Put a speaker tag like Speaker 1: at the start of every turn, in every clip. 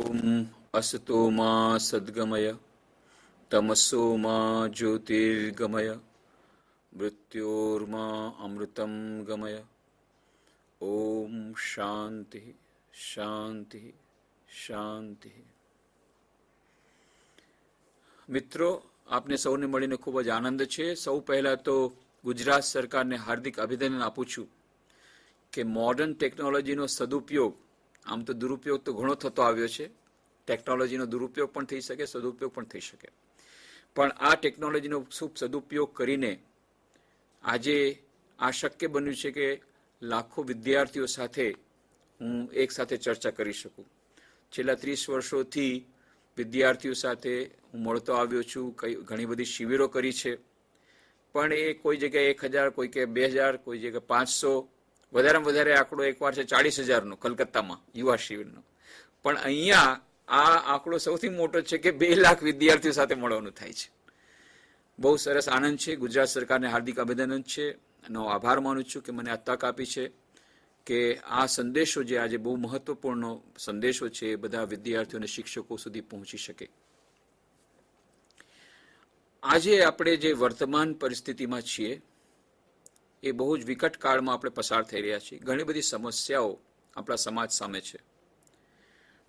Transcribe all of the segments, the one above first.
Speaker 1: ओम असतो मा सद्गमय तमसो मा ज्योतिर्गमय मृत्योर्मा अमृतं गमय। ओम शांति शांति शांति। મિત્રો, આપને સૌને મળીને ખૂબ જ આનંદ છે। સૌ પહેલા તો ગુજરાત સરકારને હાર્દિક અભિનંદન આપું છું કે મોડર્ન ટેકનોલોજીનો સદુપયોગ, આમ તો દુરુપયોગ તો ઘણો થતો આવ્યો છે, ટેકનોલોજીનો દુરુપયોગ પણ થઈ શકે, સદુપયોગ પણ થઈ શકે, પણ આ ટેકનોલોજીનો ખૂબ સદુપયોગ કરીને આજે આ શક્ય બન્યું છે કે લાખો વિદ્યાર્થીઓ સાથે હું એક સાથે ચર્ચા કરી શકું। છેલ્લા 30 વર્ષોથી વિદ્યાર્થીઓ સાથે હું મળતો આવ્યો છું, ઘણી બધી શિબિરો કરી છે, પણ એ કોઈ જગ્યાએ 1000, કોઈ કે 2000, કોઈ જગ્યાએ 500, વધારેમાં વધારે આંકડો એકવાર છે 40,000નો કલકત્તામાં યુવા શિબિરનો, પણ અહીંયા આ આંકડો સૌથી મોટો છે કે 2 લાખ વિદ્યાર્થીઓ સાથે મળવાનું થાય છે। બહુ સરસ આનંદ છે। ગુજરાત સરકારને હાર્દિક અભિનંદન છે, એનો આભાર માનું છું કે મને આ તક આપી છે કે આ સંદેશો જે આજે બહુ મહત્વપૂર્ણ સંદેશો છે એ બધા વિદ્યાર્થીઓ અને શિક્ષકો સુધી પહોંચી શકે। આજે આપણે જે વર્તમાન પરિસ્થિતિમાં છીએ એ બહુ જ વિકટ કાળમાં આપણે પસાર થઈ રહ્યા છીએ। ઘણી બધી સમસ્યાઓ આપણા સમાજ સામે છે,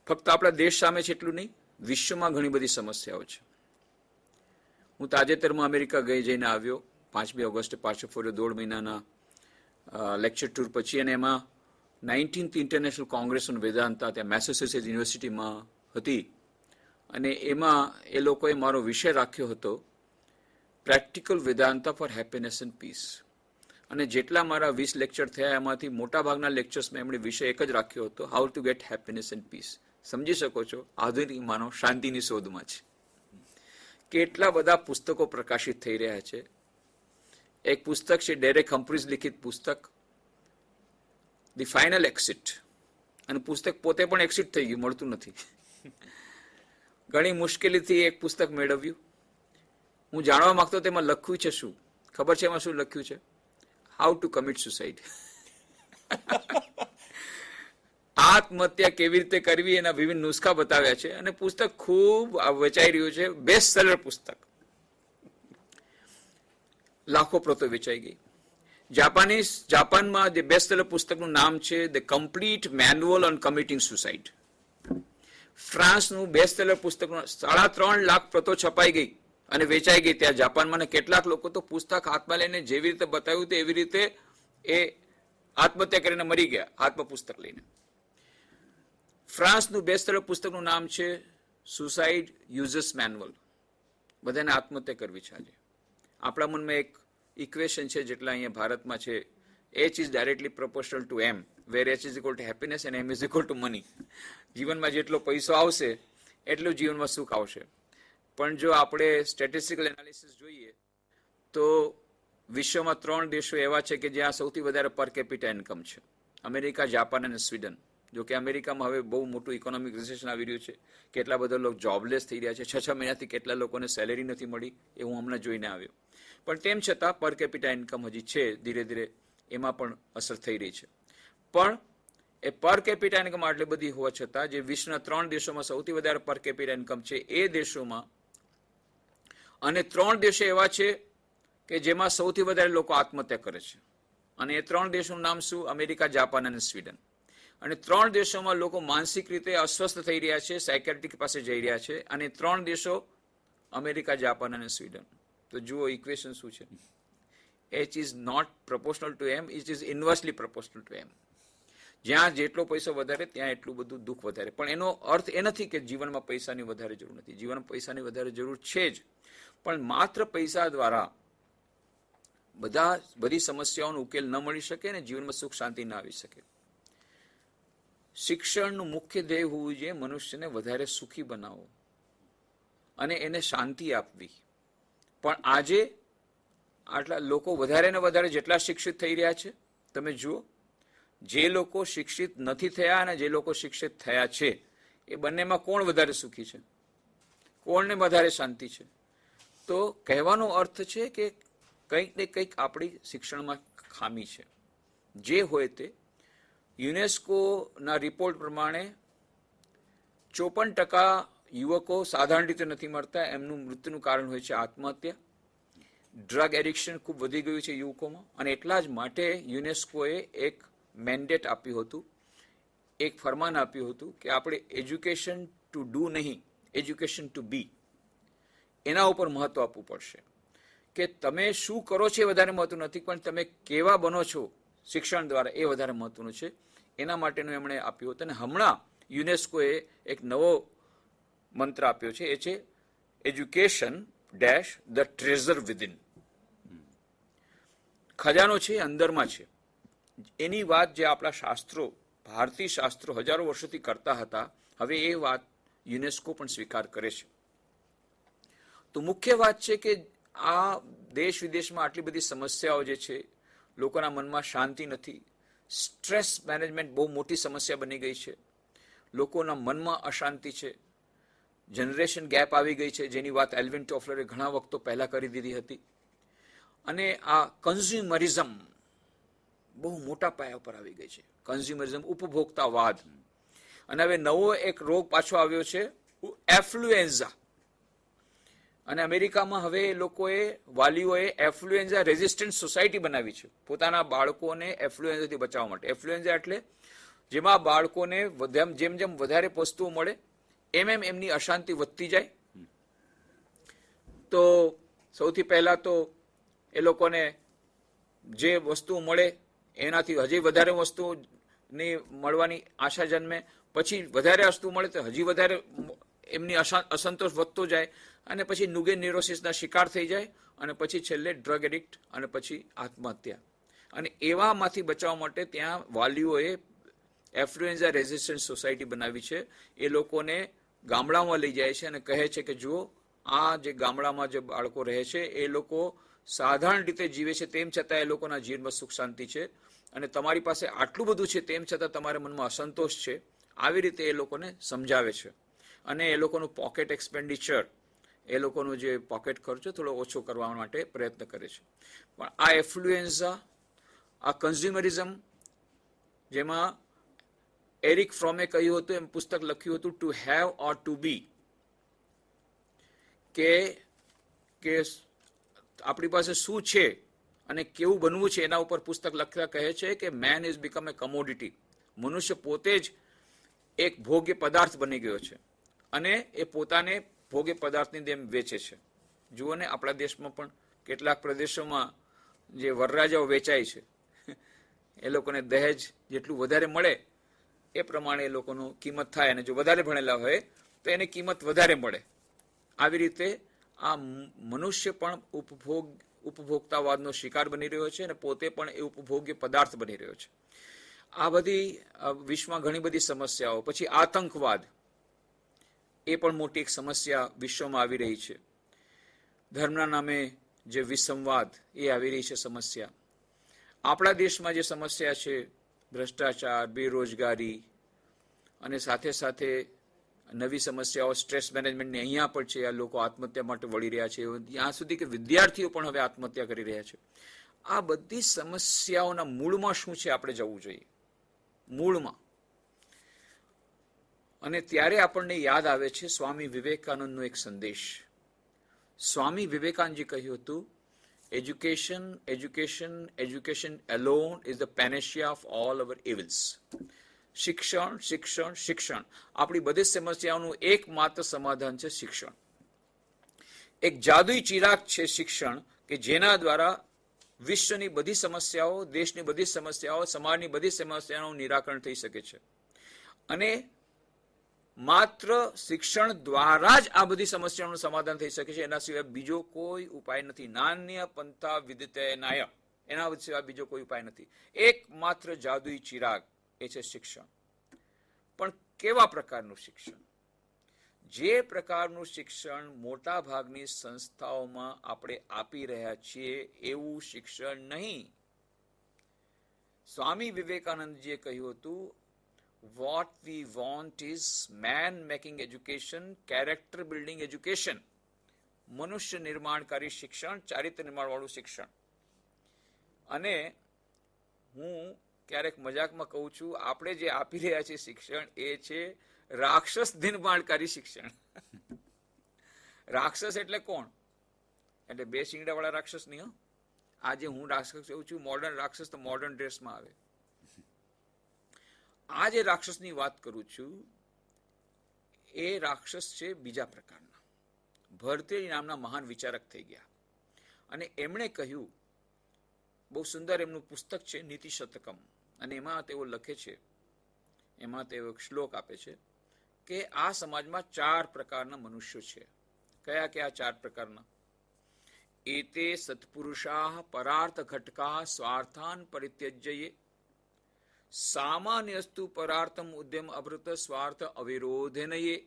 Speaker 1: ફક્ત આપણા દેશ સામે છે એટલું નહીં, વિશ્વમાં ઘણી બધી સમસ્યાઓ છે। હું તાજેતરમાં અમેરિકા જઈને આવ્યો, 5મી ઓગસ્ટે પાછો ફર્યો 1.5 મહિનાના લેક્ચર ટૂર પછી, અને એમાં 19th international Congress on Vedanta ત્યાં મેસેચ્યુસેટ્સ યુનિવર્સિટીમાં હતી, અને એમાં એ લોકોએ મારો વિષય રાખ્યો હતો practical Vedanta for happiness and peace. અને જેટલા મારા 20 લેક્ચર થયા એમાંથી મોટાભાગના લેક્ચર્સમાં એમણે વિષય એક જ રાખ્યો હતો, how to get happiness and peace. સમજી શકો છો, આધુનિક માનવ શાંતિની શોધમાં છે। કેટલા બધા પુસ્તકો પ્રકાશિત થઈ રહ્યા છે। એક પુસ્તક છે ડેરેક હમ્ફ્રીઝ લિખિત પુસ્તક ધી ફાઇનલ એક્સિટ, અને પુસ્તક પોતે પણ એક્સિટ થઈ ગયું, મળતું નથી। ઘણી મુશ્કેલીથી એક પુસ્તક મેળવ્યું। હું જાણવા માંગતો તેમાં લખ્યું છે શું ખબર છે? એમાં શું લખ્યું છે? How to commit suicide. આત્મહત્યા કેવી રીતે કરવી એના વિવિધ નુસ્ખા બતાવ્યા છે, અને પુસ્તક ખૂબ વેચાઈ રહ્યું છે, બેસ્ટ સેલર પુસ્તક, લાખો પ્રતો વેચાઈ ગઈ। જાપાનમાં જે બેસ્ટ સેલર પુસ્તકનું નામ છે the complete manual on committing suicide. ફ્રાન્સનું બેસ્ટ સેલર પુસ્તકનું 3.5 લાખ પ્રતો છપાઈ ગઈ અને વેચાઈ ગઈ ત્યાં જાપાનમાં, અને કેટલાક લોકો તો પુસ્તક હાથમાં લઈને જેવી રીતે બતાવ્યું હતું એવી રીતે એ આત્મહત્યા કરીને મરી ગયા, આત્મ પુસ્તક લઈને। ફ્રાન્સનું બેસ્ટ સેલર પુસ્તકનું નામ છે સુસાઇડ યુઝર્સ મેન્યુઅલ। બધાને આત્મહત્યા કરવી છે આજે। આપણા મનમાં એક ઇક્વેશન છે જેટલા અહીંયા ભારતમાં છે, H is directly proportional to M, where H is equal to happiness and M is equal to money। જીવનમાં જેટલો પૈસો આવશે એટલું જીવનમાં સુખ આવશે। પણ જો આપણે સ્ટેટિસ્ટિકલ એનાલિસિસ જોઈએ તો વિશ્વમાં 3 દેશો એવા છે કે જ્યાં સૌથી વધારે પર કેપિટા ઇન્કમ છે, અમેરિકા, જાપાન અને સ્વીડન। જો કે અમેરિકામાં હવે બહુ મોટું ઇકોનોમિક રિસેશન આવી રહ્યું છે, કેટલા બધા લોકો જોબલેસ થઈ રહ્યા છે, 6 મહિનાથી કેટલા લોકોને સેલેરી નથી મળી, એ હું હમણાં જોઈને આવ્યો। પણ તેમ છતાં પર કેપિટા ઇન્કમ હજી છે, ધીરે ધીરે એમાં પણ અસર થઈ રહી છે। પણ એ પર કેપિટા ઇન્કમ આટલી બધી હોવા છતાં જે વિશ્વના 3 દેશોમાં સૌથી વધારે પર કેપિટા ઇન્કમ છે એ દેશોમાં, અને 3 દેશો એવા છે કે જેમાં સૌથી વધારે લોકો આત્મહત્યા કરે છે, અને એ 3 દેશોનું નામ શું? અમેરિકા, જાપાન અને સ્વીડન। અને 3 દેશોમાં લોકો માનસિક રીતે અસ્વસ્થ થઈ રહ્યા છે, સાયકેટ્રિક પાસે જઈ રહ્યા છે, અને 3 દેશો અમેરિકા, જાપાન અને સ્વીડન। તો જુઓ ઇક્વેશન શું છે? H is not proportional to M, it is inversely proportional to M। જ્યાં જેટલો પૈસો વધારે ત્યાં એટલું બધું દુઃખ વધારે। પણ એનો અર્થ એ નથી કે જીવનમાં પૈસાની વધારે જરૂર નથી, જીવનમાં પૈસાની વધારે જરૂર છે જ, પણ માત્ર પૈસા દ્વારા બધી સમસ્યાઓનો ઉકેલ ન મળી શકે અને જીવનમાં સુખ શાંતિ ન આવી શકે। શિક્ષણનું મુખ્ય ધ્યેય હોવું જોઈએ મનુષ્યને વધારે સુખી બનાવવો અને એને શાંતિ આપવી। પણ આજે આટલા લોકો વધારે ને વધારે જેટલા શિક્ષિત થઈ રહ્યા છે, તમે જુઓ, જે લોકો શિક્ષિત નથી થયા અને જે લોકો શિક્ષિત થયા છે એ બંનેમાં કોણ વધારે સુખી છે? કોણને વધારે શાંતિ છે? તો કહેવાનો અર્થ છે કે કંઈક ને કંઈક આપણી શિક્ષણમાં ખામી છે। જે હોય તે યુનેસ્કોના રિપોર્ટ પ્રમાણે 54% યુવકો સાધારણ રીતે નથી મળતા, એમનું મૃત્યુનું કારણ હોય છે આત્મહત્યા. ડ્રગ એડિક્શન ખૂબ વધી ગયું છે યુવકોમાં, અને એટલા જ માટે યુનેસ્કોએ એક મેન્ડેટ આપ્યું હતું, એક ફરમાન આપ્યું હતું કે આપણે એજ્યુકેશન ટુ ડુ નહીં, એજ્યુકેશન ટુ બી, એના ઉપર મહત્વ આપવું પડશે. કે તમે શું કરો છો એ વધારે મહત્વનું નથી, પણ તમે કેવા બનો છો શિક્ષણ દ્વારા એ વધારે મહત્વનું છે. એના માટેનું એમણે આપ્યું હતું. અને હમણાં યુનેસ્કોએ એક નવો મંત્ર આપ્યો છે, એ છે education dash the treasure within. ખજાનો છે એ અંદરમાં છે. એની વાત જે આપણા શાસ્ત્રો, ભારતીય શાસ્ત્રો હજારો વર્ષોથી કરતા હતા, હવે એ વાત યુનેસ્કો પણ સ્વીકાર કરે છે. તો મુખ્ય વાત છે કે આ દેશ વિદેશમાં આટલી બધી સમસ્યાઓ જે છે, લોકોના મનમાં શાંતિ નથી, સ્ટ્રેસ મેનેજમેન્ટ બહુ મોટી સમસ્યા બની ગઈ છે, લોકોના મનમાં અશાંતિ છે, જનરેશન ગેપ આવી ગઈ છે, જેની વાત એલ્વિન ટોફલરે ઘણા વખતો પહેલા કરી દીધી હતી. અને આ કન્ઝ્યુમરિઝમ બહુ મોટા પાયા પર આવી ગઈ છે, કન્ઝ્યુમરિઝમ, ઉપભોક્તાવાદ. અને હવે નવો એક રોગ પાછો આવ્યો છે, એફ્લુએન્ઝા. અને અમેરિકામાં હવે લોકોએ, વાલીઓએ એફ્લુએન્ઝા રેઝિસ્ટન્ટ સોસાયટી બનાવી છે પોતાના બાળકોને એફ્લુએન્ઝાથી બચાવવા માટે. એફ્લુએન્ઝા એટલે જેમાં બાળકોને જેમ જેમ વધારે વસ્તુઓ મળે એમ એમ એમની અશાંતિ વધતી જાય. તો સૌથી પહેલા તો એ લોકોને જે વસ્તુ મળે એનાથી હજી વધારે વસ્તુની મળવાની આશા જન્મે, પછી વધારે વસ્તુ મળે તો હજી વધારે એમની અસંતોષ વધતો જાય, અને પછી નુગે ન્યુરોસિસના શિકાર થઈ જાય, અને પછી છેલ્લે ડ્રગ એડિક્ટ, અને પછી આત્મહત્યા. અને એવામાંથી બચાવવા માટે ત્યાં વાલીઓએ એફ્લુએન્ઝા રેઝિસ્ટન્ટ સોસાયટી બનાવી છે. એ લોકોને ગામડામાં લઈ જાય છે અને કહે છે કે જુઓ, આ જે ગામડામાં જે બાળકો રહે છે એ લોકો સાધારણ રીતે જીવે છે, તેમ છતાં એ લોકોના જીવનમાં સુખ શાંતિ છે, અને તમારી પાસે આટલું બધું છે તેમ છતાં તમારા મનમાં અસંતોષ છે. આવી રીતે એ લોકોને સમજાવે છે. અને એ લોકોનું પોકેટ એક્સપેન્ડિચર, એ લોકોનો જે પોકેટ ખર્ચો થોડો ઓછો કરવા માટે પ્રયત્ન કરે છે. પણ આ એફ્લુએન્ઝા, આ કન્ઝ્યુમરિઝમ, જેમાં એરિક ફ્રોમે કહ્યું હતું, એમ પુસ્તક લખ્યું હતું, ટુ હેવ ઓર ટુ બી, કે આપણી પાસે શું છે અને કેવું બનવું છે એના ઉપર પુસ્તક લખતા કહે છે કે main is become A commodity. મનુષ્ય પોતે જ એક ભોગ્ય પદાર્થ બની ગયો છે, અને એ પોતાને ભોગ્ય પદાર્થની જેમ વેચે છે. જુઓ ને, આપણા દેશમાં પણ કેટલાક પ્રદેશોમાં જે વરરાજાઓ વેચાય છે, એ લોકોને દહેજ જેટલું વધારે મળે એ પ્રમાણે એ લોકોનું કિંમત થાય, અને જો વધારે ભણેલા હોય તો એને કિંમત વધારે મળે. આવી રીતે આ મનુષ્ય પણ ઉપભોક્તાવાદનો શિકાર બની રહ્યો છે, અને પોતે પણ એ ઉપભોગ્ય પદાર્થ બની રહ્યો છે. આ બધી વિશ્વમાં ઘણી બધી સમસ્યાઓ. પછી આતંકવાદ, એ પણ મોટી એક સમસ્યા વિશ્વમાં આવી રહી છે. ધર્મના નામે જે વિસંવાદ, એ આવી રહી છે સમસ્યા. આપણા દેશમાં જે સમસ્યા છે, ભ્રષ્ટાચાર, બેરોજગારી, અને સાથે સાથે નવી સમસ્યાઓ સ્ટ્રેસ મેનેજમેન્ટની અહીંયા પણ છે. આ લોકો આત્મહત્યા માટે વળી રહ્યા છે, ત્યાં સુધી કે વિદ્યાર્થીઓ પણ હવે આત્મહત્યા કરી રહ્યા છે. આ બધી સમસ્યાઓના મૂળમાં શું છે, આપણે જવું જોઈએ મૂળમાં. અને ત્યારે આપણને યાદ આવે છે સ્વામી વિવેકાનંદનો એક સંદેશ. સ્વામી વિવેકાનંદજી કહ્યું હતું, education, education, education alone is the panacea of all our evils. શિક્ષણ, શિક્ષણ, શિક્ષણ. આપણી બધી સમસ્યાઓનું એકમાત્ર સમાધાન છે શિક્ષણ. એક જાદુઈ ચિરાગ છે શિક્ષણ, કે જેના દ્વારા વિશ્વની બધી સમસ્યાઓ, દેશની બધી સમસ્યાઓ, સમાજની બધી સમસ્યાઓનું નિરાકરણ થઈ શકે છે. અને માત્ર શિક્ષણ દ્વારા જ આ બધી સમસ્યાઓનું સમાધાન થઈ શકે છે, એના સિવાય બીજો કોઈ ઉપાય નથી. નાન્ય પંથા વિદતેનાય, એના સિવાય બીજો કોઈ ઉપાય નથી. એકમાત્ર જાદુઈ ચિરાગ એ છે શિક્ષણ. પણ કેવા પ્રકારનું શિક્ષણ? જે પ્રકારનું શિક્ષણ મોટા ભાગની સંસ્થાઓમાં આપણે આપી રહ્યા છીએ એવું શિક્ષણ નહીં. સ્વામી વિવેકાનંદજીએ કહ્યું હતું, what we want is man making education, character building education. મનુષ્ય નિર્માણકારી શિક્ષણ, ચારિત્ર નિર્માણ વાળું શિક્ષણ. અને હું ક્યારેક મજાકમાં કહું છું, આપણે જે આપી રહ્યા છીએ શિક્ષણ એ છે રાક્ષસ દિનબાળકારી શિક્ષણ. રાક્ષસ એટલે કોણ? એટલે બે શિંગડા વાળા રાક્ષસ નહીં. હો, આજે હું રાક્ષસ એવું છું, મોડર્ન રાક્ષસ તો મોડર્ન ડ્રેસમાં આવે. આ જે રાક્ષસની વાત કરું છું એ રાક્ષસ છે બીજા પ્રકારના. ભરતરી નામના મહાન વિચારક થઈ ગયા અને એમણે કહ્યું, બહુ સુંદર એમનું પુસ્તક છે નીતિ શતકમ, અને એમાં તેઓ લખે છે, એમાં તેઓ એક શ્લોક આપે છે કે આ સમાજમાં 4 પ્રકારના મનુષ્યો છે. કયા કયા 4 પ્રકારના? એતે સત્પુરુષાઃ પરાર્થ ઘટકાઃ સ્વાર્થાન પરિત્યજ્ય સામાન્યસ્તુ પરાર્થમ ઉદ્યમ અભૃત સ્વાર્થ અવિરોધેનયે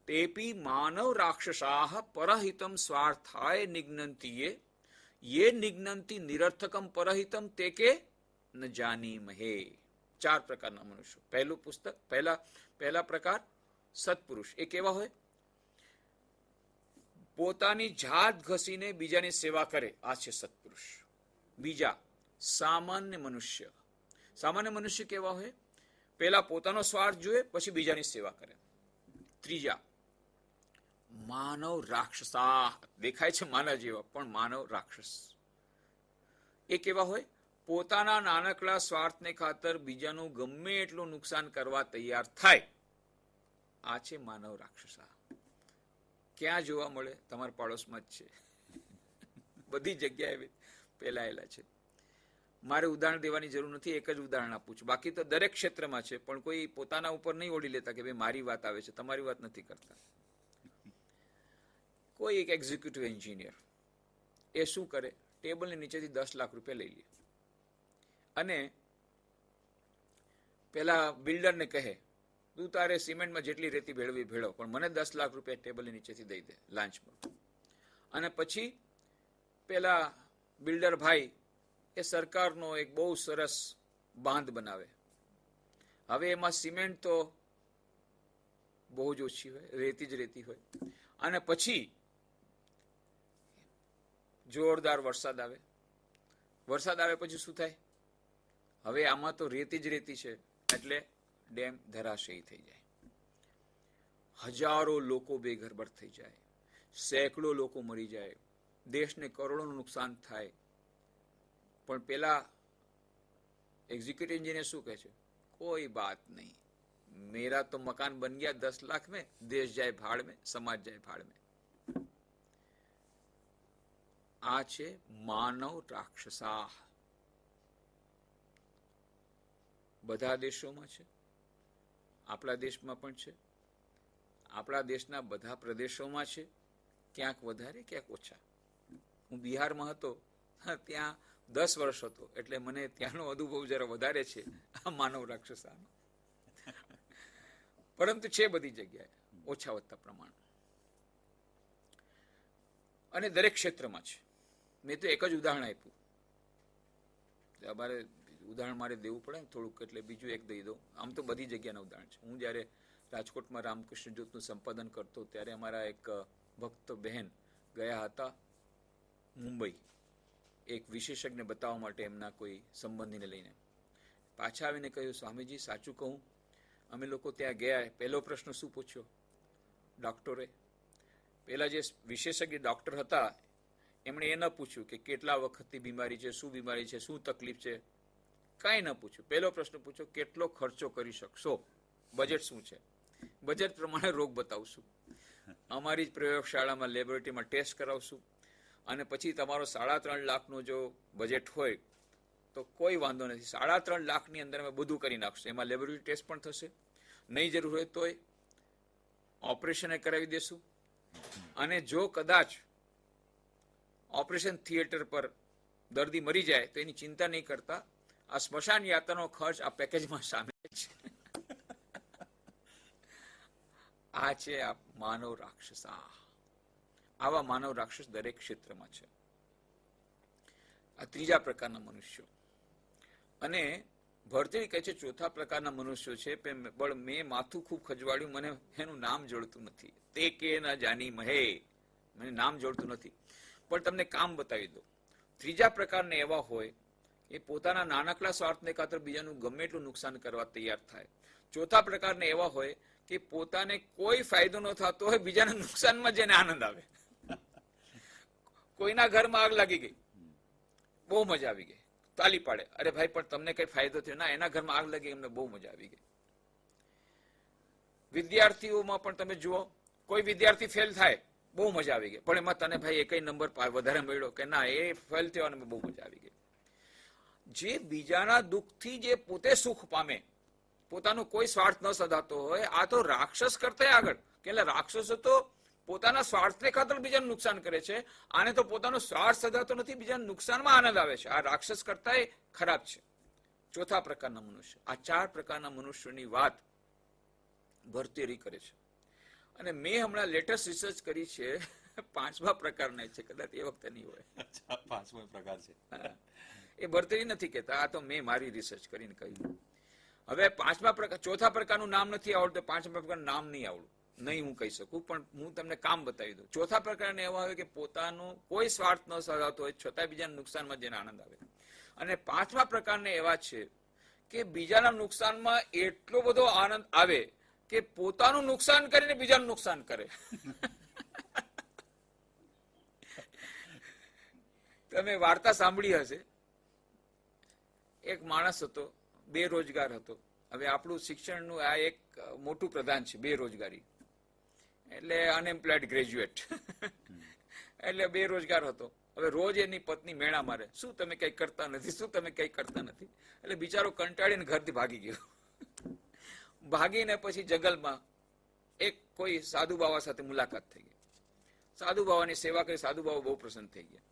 Speaker 1: તેપી માનવ રાક્ષસાઃ પરહિતમ સ્વાર્થાય નિઘ્નન્તિ યે નિઘ્નન્તિ નિરર્થકમ પરહિતમ તે કે ન જાનીમહે. 4 પ્રકારના મનુષ્યો. પહેલું પુસ્તક, પહેલા પ્રકાર સત્પુરુષ. એ કેવા હોય? પોતાની જાત ઘસીને બીજાની સેવા કરે, આ છે સત્પુરુષ. બીજા સામાન્ય મનુષ્ય. સામાન્ય મનુષ્ય કેવા હોય? પહેલા પોતાનો સ્વાર્થ જોઈએ, પછી બીજાની સેવા કરે. ત્રીજા માનવ રાક્ષસા. દેખાય છે માનવ જેવા, પણ માનવ રાક્ષસ. એ કેવા હોય? પોતાના નાનકડા સ્વાર્થને ખાતર બીજાનું ગમે એટલું નુકસાન કરવા તૈયાર થાય. આ છે માનવ રાક્ષસા. ક્યાં જોવા મળે? તમારા પાડોશમાં જ છે. બધી જગ્યાએ ફેલાયેલા છે. મારે ઉદાહરણ દેવાની જરૂર નથી, એક જ ઉદાહરણ આપું છું. બાકી તો દરેક ક્ષેત્રમાં છે, પણ કોઈ પોતાના ઉપર નહીં ઓળી લેતા કે ભાઈ મારી વાત આવે છે, તમારી વાત નથી કરતા. કોઈ એક એક્ઝિક્યુટિવ એન્જિનિયર એ શું કરે? ટેબલની નીચેથી 10 લાખ રૂપિયા લઈ લે અને પેલા બિલ્ડરને કહે, તું તારે સિમેન્ટમાં જેટલી રેતી ભેળવી ભેળવ, પણ મને 10 લાખ રૂપિયા ટેબલની નીચેથી દઈ દે લાંચમાં. અને પછી પેલા બિલ્ડર ભાઈ એ સરકારનો એક બહુ સરસ બાંધ બનાવે. હવે એમાં સિમેન્ટ તો બહુ જ ઓછી હોય, રેતી જ રેતી હોય. અને પછી જોરદાર વરસાદ આવે. વરસાદ આવે પછી શું થાય? હવે આમાં તો રેતી જ રેતી છે, એટલે ડેમ ધરાશયી થઈ જાય. હજારો લોકો બેઘરબર થઈ જાય, સેંકડો લોકો મરી જાય, દેશને કરોડોનું નુકસાન થાય. પણ પેલા એક્ઝિક્યુટિવ એન્જિનિયર શું કહે છે? કોઈ બાત નહીં, મેરા તો મકાન બન ગયા 10 લાખ में, देश जाए भाड़ में, समाज जाए भाड़ में. આ છે માનવ રાક્ષસા. બધા દેશોમાં છે, આપણા દેશમાં પણ છે, આપણા દેશના બધા પ્રદેશોમાં છે. ક્યાંક વધારે, ક્યાંક ઓછા. હું બિહારમાં હતો, ત્યાં 10 વર્ષ હતો, એટલે મને ત્યાંનો અનુભવ જરા વધારે છે આ માનવ રાક્ષસાનો. પરંતુ છે બધી જગ્યાએ, ઓછા વધતા પ્રમાણ. અને દરેક ક્ષેત્રમાં છે. મેં તો એક જ ઉદાહરણ આપ્યું. અમારે ઉદાહરણ મારે દેવું પડે ને થોડુંક, એટલે બીજું એક દઈ દઉં. આમ તો બધી જગ્યાના ઉદાહરણ છે. હું જ્યારે રાજકોટમાં રામકૃષ્ણ જ્યોતનું સંપાદન કરતો, ત્યારે અમારા એક ભક્ત બહેન ગયા હતા મુંબઈ એક વિશેષજ્ઞ બતાવવા માટે, એમના કોઈ સંબંધીને લઈને. પાછા આવીને કહ્યું, સ્વામીજી સાચું કહું, અમે લોકો ત્યાં ગયા, પહેલો પ્રશ્ન શું પૂછ્યો ડોક્ટરે? પેલા જે વિશેષજ્ઞ ડોક્ટર હતા એમણે એ ન પૂછ્યું કે કેટલા વખતની બીમારી છે, શું બીમારી છે, શું તકલીફ છે, કાંઈ ન પૂછ્યું. પહેલો પ્રશ્ન પૂછ્યો, કેટલો ખર્ચો કરી શકશો, બજેટ શું છે, બજેટ પ્રમાણે રોગ બતાવશું, અમારી જ પ્રયોગશાળામાં લેબોરેટરીમાં ટેસ્ટ કરાવશું, અને પછી તમારો 3.5 લાખનો જો બજેટ હોય તો કોઈ વાંધો નથી, 3.5 લાખની અંદર અમે બધું કરી નાખશું. એમાં લેબોરેટરી ટેસ્ટ પણ થશે, નહીં જરૂર હોય તોય ઓપરેશન કરાવી દેશું. અને જો કદાચ ઓપરેશન થિયેટર પર દર્દી મરી જાય તો એની ચિંતા નહીં કરતા, આ સ્મશાન યાત્રાનો ખર્ચ આ પેકેજમાં સામેલ છે. આ છે આ માનવ રાક્ષસા. આવા માનવ રાક્ષસ દરેક ક્ષેત્રમાં છે. આ ત્રીજા પ્રકારના મનુષ્યો. અને ભરતરી કહે છે ચોથા પ્રકારના મનુષ્યો છે, પણ મેં માથું ખૂબ ખજવાડ્યું, મને એનું નામ જોડતું નથી. તે કે ન જાની મહે, મને નામ જોડતું નથી, પણ તમને કામ બતાવી દો. ત્રીજા પ્રકારના એવા હોય એ પોતાના નાનકડા સ્વાર્થને ખાતર બીજાનું ગમે એટલું નુકસાન કરવા તૈયાર થાય. ચોથા પ્રકારના એવા હોય કે પોતાને કોઈ ફાયદો ન થતો હોય, બીજાના નુકસાનમાં જેને આનંદ આવે. કોઈના ઘરમાં આગ લાગી ગઈ, બહુ મજા આવી ગઈ, તાલી પાડે, અરે ભાઈ પણ તમને કઈ ફાયદો થયો ના, એના ઘરમાં આગ લાગી, એમને બહુ મજા આવી ગઈ. વિદ્યાર્થીઓમાં પણ તમે જુઓ, કોઈ વિદ્યાર્થી ફેલ થાય, બહુ મજા આવી ગઈ, પણ એમાં તને ભાઈ એકય નંબર વધારે મળ્યો કે ના, એ ફેલ થયો અને બહુ મજા આવી ગઈ. જે બીજાના દુઃખથી જે પોતે સુખ પામે, પોતાનો કોઈ સ્વાર્થ ન સધાતો હોય, આ તો રાક્ષસ કરતા આગળ. કે રાક્ષસો તો પોતાના સ્વાર્થને ખાતર બીજાને નુકસાન કરે છે, આને તો પોતાનો સ્વાર્થ સધાતો નથી, બીજાના નુકસાનમાં આનંદ આવે છે. આ રાક્ષસ કરતા ખરાબ છે. ચોથા પ્રકારના મનુષ્ય. આ 4 પ્રકારના મનુષ્યોની વાત ભરતેરી કરે છે. અને મેં હમણાં લેટેસ્ટ રિસર્ચ કરી છે, 5મા પ્રકારના છે, કદાચ એ વખતે નહીં હોય.
Speaker 2: 5મો પ્રકાર છે.
Speaker 1: એ ભરતેરી નથી કહેતા, આ તો મેં મારી રિસર્ચ કરીને કહ્યું. હવે 5મા પ્રકાર, ચોથા પ્રકારનું નામ નથી આવડતું, 5મા પ્રકારનું નામ નહીં આવડું, નહીં હું કહી શકું, પણ હું તમને કામ બતાવી દઉં. ચોથા પ્રકારને એવા હોય કે પોતાનો કોઈ સ્વાર્થ ન સધાતો હોય, છતાં બીજાના નુકસાનમાં જેને આનંદ આવે. અને 5મા પ્રકારને એવા છે કે બીજાના નુકસાનમાં એટલો બધો આનંદ આવે કે પોતાનું નુકસાન કરીને બીજાનું નુકસાન કરે. તમે વાર્તા સાંભળી હશે. એક માણસ હતો, બેરોજગાર હતો. હવે આપણું શિક્ષણનું આ એક મોટું પ્રધાન છે, બેરોજગારી. એટલે અનએમ્પ્લોયડ ગ્રેજ્યુએટ. એટલે બેરોજગાર હતો. હવે રોજ એની પત્ની મેણા મારે, શું તમે કઈ કરતા નથી, શું તમે કઈ કરતા નથી. એટલે બિચારો કંટાળીને ઘરથી ભાગી ગયો. ભાગીને પછી જંગલમાં એક કોઈ સાધુ બાવા સાથે મુલાકાત થઈ ગઈ. સાધુ બાવાની સેવા કરી, સાધુ બાવા બહુ પ્રસન્ન થઈ ગયા.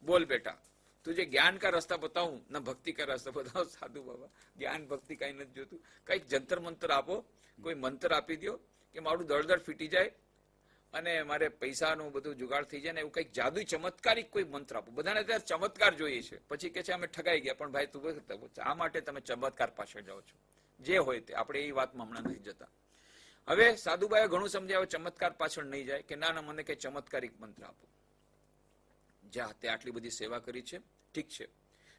Speaker 1: બોલ બેટા, तुझे ज्ञान का रास्ता बताऊं ना भक्ति का रास्ता बताऊं. साधु बाबा, ज्ञान भक्ति कई નથી જોતું, કઈક જંતર મંતર આપો, કોઈ મંત્ર આપી દો કે મારું દળદળ ફીટી જાય અને મારે પૈસાનું બધું જુગાડ થઈ જાય ને, એવું કઈક જાદુ ચમત્કારિક કોઈ મંત્ર આપો. બધાને ત્યારે ચમત્કાર જોઈએ છે. પછી કે છે અમે ઠગાઈ ગયા. પણ ભાઈ તું આ માટે તમે ચમત્કાર પાછળ જાઓ છો. જે હોય તે, આપણે એ વાતમાં હમણાં નથી જતા. હવે સાધુબાઈએ ઘણું સમજાવ્યું, ચમત્કાર પાછળ નહીં જાય, કે ના ના, મને કઈ ચમત્કારિક મંત્ર આપો. જા, તે આટલી બધી સેવા કરી છે, ઠીક છે,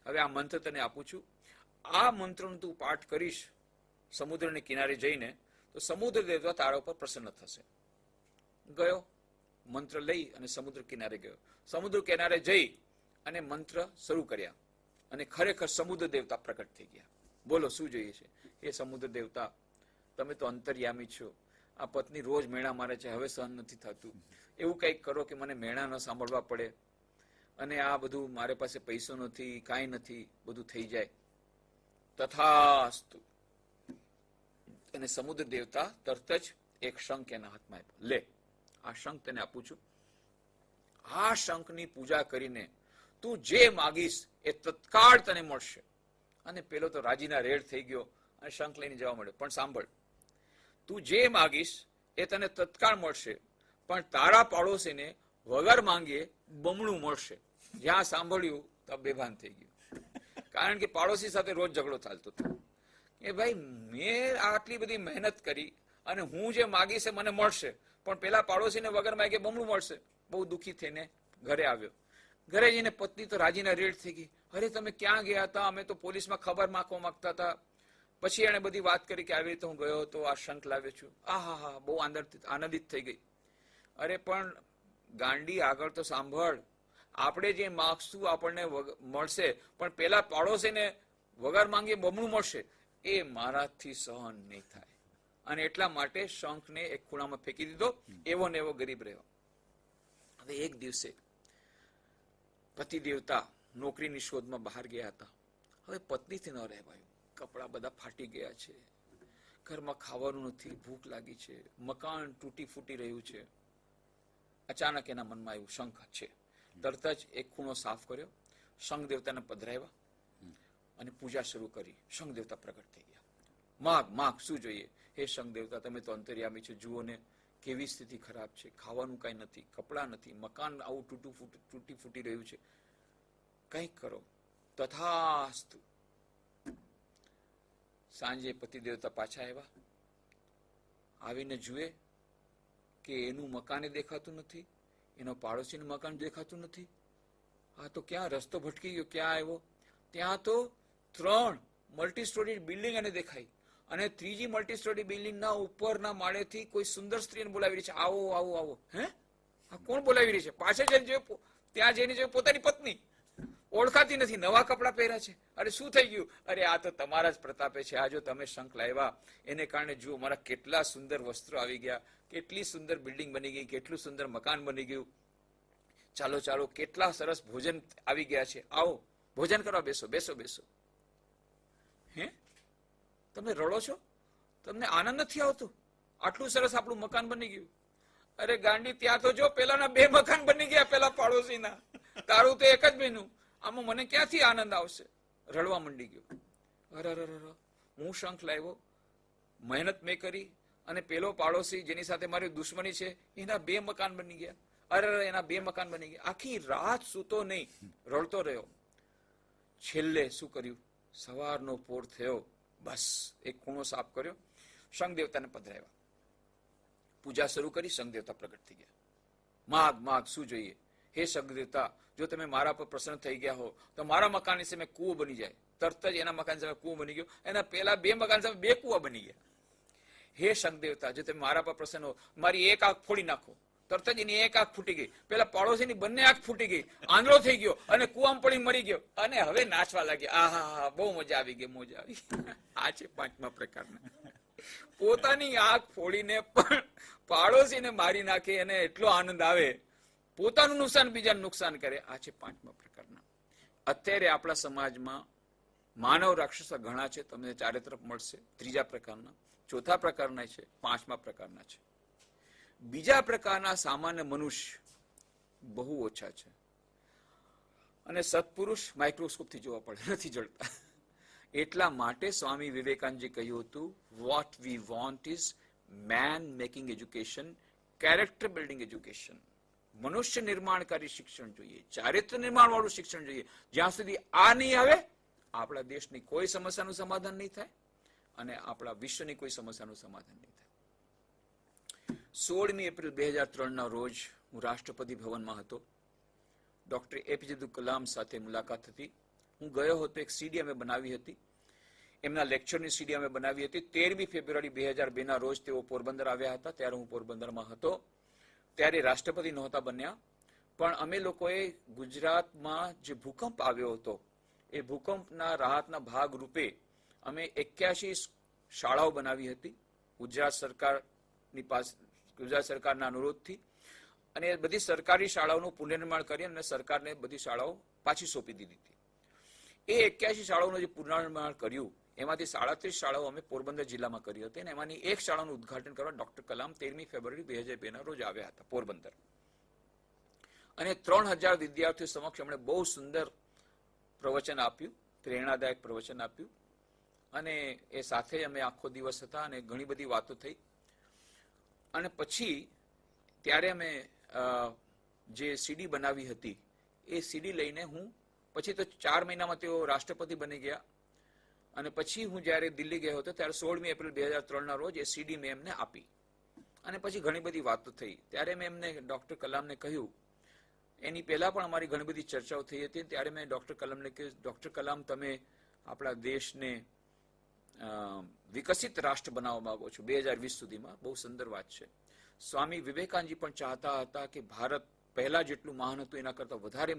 Speaker 1: હવે આ મંત્ર તને આપું છું. આ મંત્રનો તું પાઠ કરીશ સમુદ્રને કિનારે જઈને, તો સમુદ્ર દેવતા તારા ઉપર પ્રસન્ન થશે. ગયો, મંત્ર લઈ અને સમુદ્ર કિનારે ગયો. સમુદ્ર કિનારે જઈ અને મંત્ર શરૂ કર્યા અને ખરેખર સમુદ્ર દેવતા પ્રકટ થઈ ગયા. બોલો શું જોઈએ છે? એ સમુદ્ર દેવતા, તમે તો અંતર્યામી છો. આ પત્ની રોજ મેણા મારે છે, હવે સહન નથી થતું. એવું કંઈક કરો કે મને મેણા ન સાંભળવા પડે, અને આ બધું મારે પાસે પૈસો નથી, કાંઈ નથી, બધું થઈ જાય. તથાસ્તુ. અને સમુદ્ર દેવતા તરત જ એક શંખ એના હાથમાં આપ્યો. લે, આ શંખ તને આપું છું. આ શંખની પૂજા કરીને તું જે માગીશ એ તત્કાળ તને મળશે. અને પેલો તો રાજીના રેડ થઈ ગયો અને શંખ લઈને જવા મળ્યો. પણ સાંભળ, તું જે માગીશ એ તને તત્કાળ મળશે, પણ તારા પાડોશીને વગર માંગીએ બમણું મળશે. જ્યાં સાંભળ્યું તો બેભાન થઈ ગયું. કારણ કે પાડોશી સાથે રોજ ઝઘડો ચાલતો હતો કે ભાઈ મેં આટલી બધી મહેનત કરી અને હું જે માગીશ એ મને મળશે, પણ પેલા પાડોશીને વગર માંગે બમણું મળશે. બહુ દુઃખી થઈને ઘરે આવ્યો. ઘરે જઈને પત્ની તો રાજીના રેડ થઈ ગઈ. અરે તમે ક્યાં ગયા હતા? અમે તો પોલીસમાં ખબર માંગવા માંગતા હતા. પછી એને બધી વાત કરી કે આવી રીતે હું ગયો હતો, આ શંખ લાવ્યો છું. હા, બહુ આનંદિત થઈ ગઈ. અરે પણ ગાંડી, આગળ તો સાંભળ. આપણે જે માગશું આપણને મળશે, પણ પેલા પાડોશીને વગર માંગીએ બમણું મળશે, એ મારાથી સહન નહીં થાય. અને એટલા માટે શંખને એક ખૂણામાં ફેંકી દીધો. એવો ને એવો ગરીબ રહ્યો. હવે એક દિવસે પતિ દેવતા નોકરીની શોધમાં બહાર ગયા હતા. હવે પત્નીથી ન રહેવાયું. કપડા બધા ફાટી ગયા છે, ઘરમાં ખાવાનું નથી, ભૂખ લાગી છે, મકાન તૂટી ફૂટી રહ્યું છે. અચાનક એના મનમાં આવ્યું શંખ છે. તરત જ એક ખૂણો સાફ કર્યો, શંખ દેવતાને પધરાવ્યા અને પૂજા શરૂ કરી. શંખ દેવતા પ્રગટ થઈ ગયા. માગ શું જોઈએ? હે શંખ દેવતા, તમે તો અંતર્યામી છો, જુઓ ને કેવી સ્થિતિ ખરાબ છે, ખાવાનું કઈ નથી, કપડા નથી, મકાન આવું તૂટી ફૂટી રહ્યું છે, કંઈક કરો. તથાસ્તુ. સાંજે પતિ દેવતા પાછા આવ્યા. આવીને જુએ કે એનું મકાને દેખાતું નથી, એનો પાડોશીનું મકાન દેખાતું નથી. આ તો ક્યાં રસ્તો ભટકી ગયો, ક્યાં આવ્યો? ત્યાં તો 3 મલ્ટી સ્ટોરી બિલ્ડિંગ એને દેખાઈ. અને ત્રીજી મલ્ટી સ્ટોરી બિલ્ડિંગના ઉપરના માળેથી કોઈ સુંદર સ્ત્રીને બોલાવી રહી છે, આવો આવો આવો. હે, આ કોણ બોલાવી રહી છે? પાછળ જઈને જોયું, ત્યાં જઈને જોયું પોતાની પત્ની. ઓળખાતી નથી, નવા કપડા પહેર્યા છે. અરે શું થઈ ગયું? અરે આ તો તમારા જ પ્રતાપે છે. આ જો તમે શંખ લાવ્યા એને કારણે જુઓ મારા કેટલા સુંદર વસ્ત્રો આવી ગયા, કેટલી સુંદર બિલ્ડિંગ બની ગઈ, કેટલું સુંદર મકાન બની ગયું. ચાલો ચાલો, કેટલા સરસ ભોજન આવી ગયા છે, આવો ભોજન કરવા બેસો બેસો બેસો. હે, તમે રડો છો? તમને આનંદ નથી આવતો? આટલું સરસ આપણું મકાન બની ગયું. અરે ગાંડી, ત્યાં તો જો પેલાના 2 મકાન બની ગયા, પેલા પાડોશીના. તારું તો એક જ બન્યું. આમાં મને ક્યાંથી આનંદ આવશે? રડવા માંડી ગયો. અરે હું શંખ લાવ્યો, મહેનત મેં કરી, અને પેલો પાડોશી જેની સાથે મારી દુશ્મની છે એના 2 મકાન બની ગયા. અરે એના 2 મકાન બની ગયા. આખી રાત સૂતો નહીં, રડતો રહ્યો. છેલ્લે શું કર્યું? સવારનો પોર થયો, બસ એક ખૂણો સાફ કર્યો, શંખ દેવતાને પધરાવ્યા, પૂજા શરૂ કરી. શંખ દેવતા પ્રગટ થઈ ગયા. માગ માગ, શું જોઈએ? હે શંખ દેવતા, જો તમે મારા પર પ્રસન્ન થઈ ગયા હો તો મારા મકાનની સામે કૂવો બની જાય. તરત જ એના મકાન સામે કૂવો બની ગયો. એના પેલા 2 મકાન સામે 2 કૂવા બની ગયા. હે શંખ દેવતા, જો તમે મારા પર પ્રસન્ન હો, મારી એક આંખ ફોડી નાખો. તરત જ એની એક આંખ ફૂટી ગઈ. પેલા પાડોશીની બંને આંખ ફૂટી ગઈ, આંધળો થઈ ગયો અને કૂવામાં પડી મરી ગયો. અને હવે નાચવા લાગ્યા. આહા, બહુ મજા આવી ગઈ, મજા આવી. આ છે 5મા પ્રકારના. પોતાની આંખ ફોડીને પણ પાડોશીને મારી નાખે અને એટલો આનંદ આવે, પોતાનું નુકસાન બીજાને નુકસાન કરે. આ છે 5મા પ્રકારના. અત્યારે આપણા સમાજમાં માનવ રાક્ષસો ઘણા છે, તમને ચારે તરફ મળશે. 3જા પ્રકારના, 4થા પ્રકારના છે, 5મા પ્રકારના છે. બીજા પ્રકારના સામાન્ય મનુષ્ય બહુ ઓછા છે. અને સત્પુરુષ માઇક્રોસ્કોપથી જોવા પડે, નથી જડતા. એટલા માટે સ્વામી વિવેકાનંદજી કહ્યું હતું, what we want is man making education, character building education. મનુષ્ય નિર્માણકારી શિક્ષણ જોઈએ, ચારિત્ર નિર્માણ વાળું શિક્ષણ જોઈએ. જ્યાં સુધી આ નહીં આવે, આપણા દેશની કોઈ સમસ્યાનું સમાધાન નહીં થાય અને આપણા વિશ્વની કોઈ સમસ્યાનું સમાધાન નહીં થાય. 16મી એપ્રિલ 2003ના રોજ હું રાષ્ટ્રપતિ ભવનમાં હતો. ડોક્ટર એપીજે અબ્દુલ કલામ સાથે મુલાકાત હતી. હું ગયો હતો, એક સીડી અમે બનાવી હતી, એમના લેક્ચરની સીડી અમે બનાવી હતી. 13મી ફેબ્રુઆરી 2002ના રોજ તેઓ પોરબંદર આવ્યા હતા. ત્યારે હું પોરબંદરમાં હતો. ત્યારે રાષ્ટ્રપતિ નહોતા બન્યા, પણ અમે લોકોએ ગુજરાતમાં જે ભૂકંપ આવ્યો હતો એ ભૂકંપના રાહતના ભાગ રૂપે અમે 81 શાળાઓ બનાવી હતી ગુજરાત સરકારના અનુરોધથી. અને એ બધી સરકારી શાળાઓનું પુનર્નિર્માણ કરી અને સરકારને બધી શાળાઓ પાછી સોંપી દીધી હતી. એ 81 શાળાઓનું જે પુનર્નિર્માણ કર્યું એમાંથી 37 શાળાઓ અમે પોરબંદર જિલ્લામાં કરી હતી. અને એમાંની એક શાળાનું ઉદઘાટન કરવા ડોક્ટર કલામ 13મી ફેબ્રુઆરી 2002ના રોજ આવ્યા હતા પોરબંદર. અને 3000 વિદ્યાર્થીઓ સમક્ષ એમણે બહુ સુંદર પ્રવચન આપ્યું, પ્રેરણાદાયક પ્રવચન આપ્યું. અને એ સાથે અમે આખો દિવસ હતા અને ઘણી બધી વાતો થઈ. અને પછી ત્યારે અમે જે સીડી બનાવી હતી એ સીડી લઈને હું, પછી તો 4 મહિનામાં તેઓ રાષ્ટ્રપતિ બની ગયા. અને પછી હું જ્યારે દિલ્હી ગયો હતો ત્યારે 16મી એપ્રિલ 2003ના રોજ એ સીડી મેં એમને આપી. અને પછી ઘણી બધી વાતો થઈ. ત્યારે મેં એમને ડોક્ટર કલામને કહ્યું, એની પહેલા પણ અમારી ઘણી બધી ચર્ચાઓ થઈ હતી. ત્યારે મેં ડોક્ટર કલામને કહ્યું, ડોક્ટર કલામ, તમે આપણા દેશને વિકસિત રાષ્ટ્ર બનાવવા માંગો છો 2020 સુધીમાં, બહુ સુંદર વાત છે. સ્વામી વિવેકાનંદજી પણ ચાહતા હતા કે ભારત પહેલા જેટલું મહાન હતું એના કરતા વધારે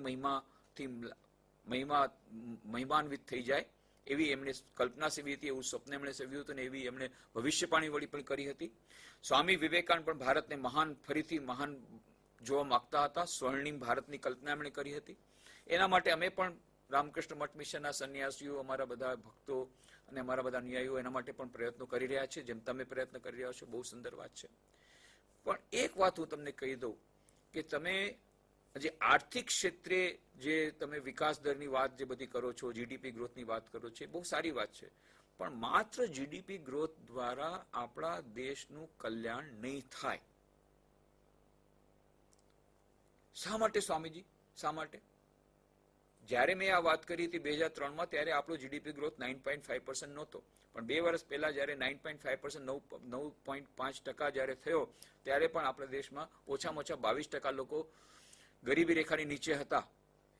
Speaker 1: મહિમાન્વિત થઈ જાય, એવી એમણે કલ્પના સેવી હતી, એવું સ્વપ્ન એમણે સેવ્યું હતું, અને એવી એમણે ભવિષ્યવાણી વળી પણ કરી હતી. સ્વામી વિવેકાનંદ પણ ભારતને ફરીથી મહાન જોવા માંગતા હતા. સ્વર્ણિમ ભારતની કલ્પના એમણે કરી હતી. એના માટે અમે પણ રામકૃષ્ણ મઠ મિશનના સંન્યાસીઓ, અમારા બધા ભક્તો અને અમારા બધા અનુયાયીઓ એના માટે પણ પ્રયત્નો કરી રહ્યા છે, જેમ તમે પ્રયત્ન કરી રહ્યા છો. બહુ સુંદર વાત છે. પણ એક વાત હું તમને કહી દઉં કે તમે જે આર્થિક ક્ષેત્રે જે તમે વિકાસ દરની વાત જે બધી કરો છો, જીડીપી ગ્રોથની વાત કરો છો, એ બહુ સારી વાત છે. પણ માત્ર જીડીપી ગ્રોથ દ્વારા આપણા દેશનું કલ્યાણ નહીં થાય. શા માટે સ્વામીજી, શા માટે? જ્યારે મેં આ વાત કરી હતી 2003માં, ત્યારે આપણો જીડીપી ગ્રોથ 9.5% નહોતો. પણ 2 વર્ષ પહેલા જ્યારે 9.5%, 9.5% જ્યારે થયો, ત્યારે પણ આપણા દેશમાં ઓછામાં ઓછા 22% લોકો ગરીબી રેખાની નીચે હતા,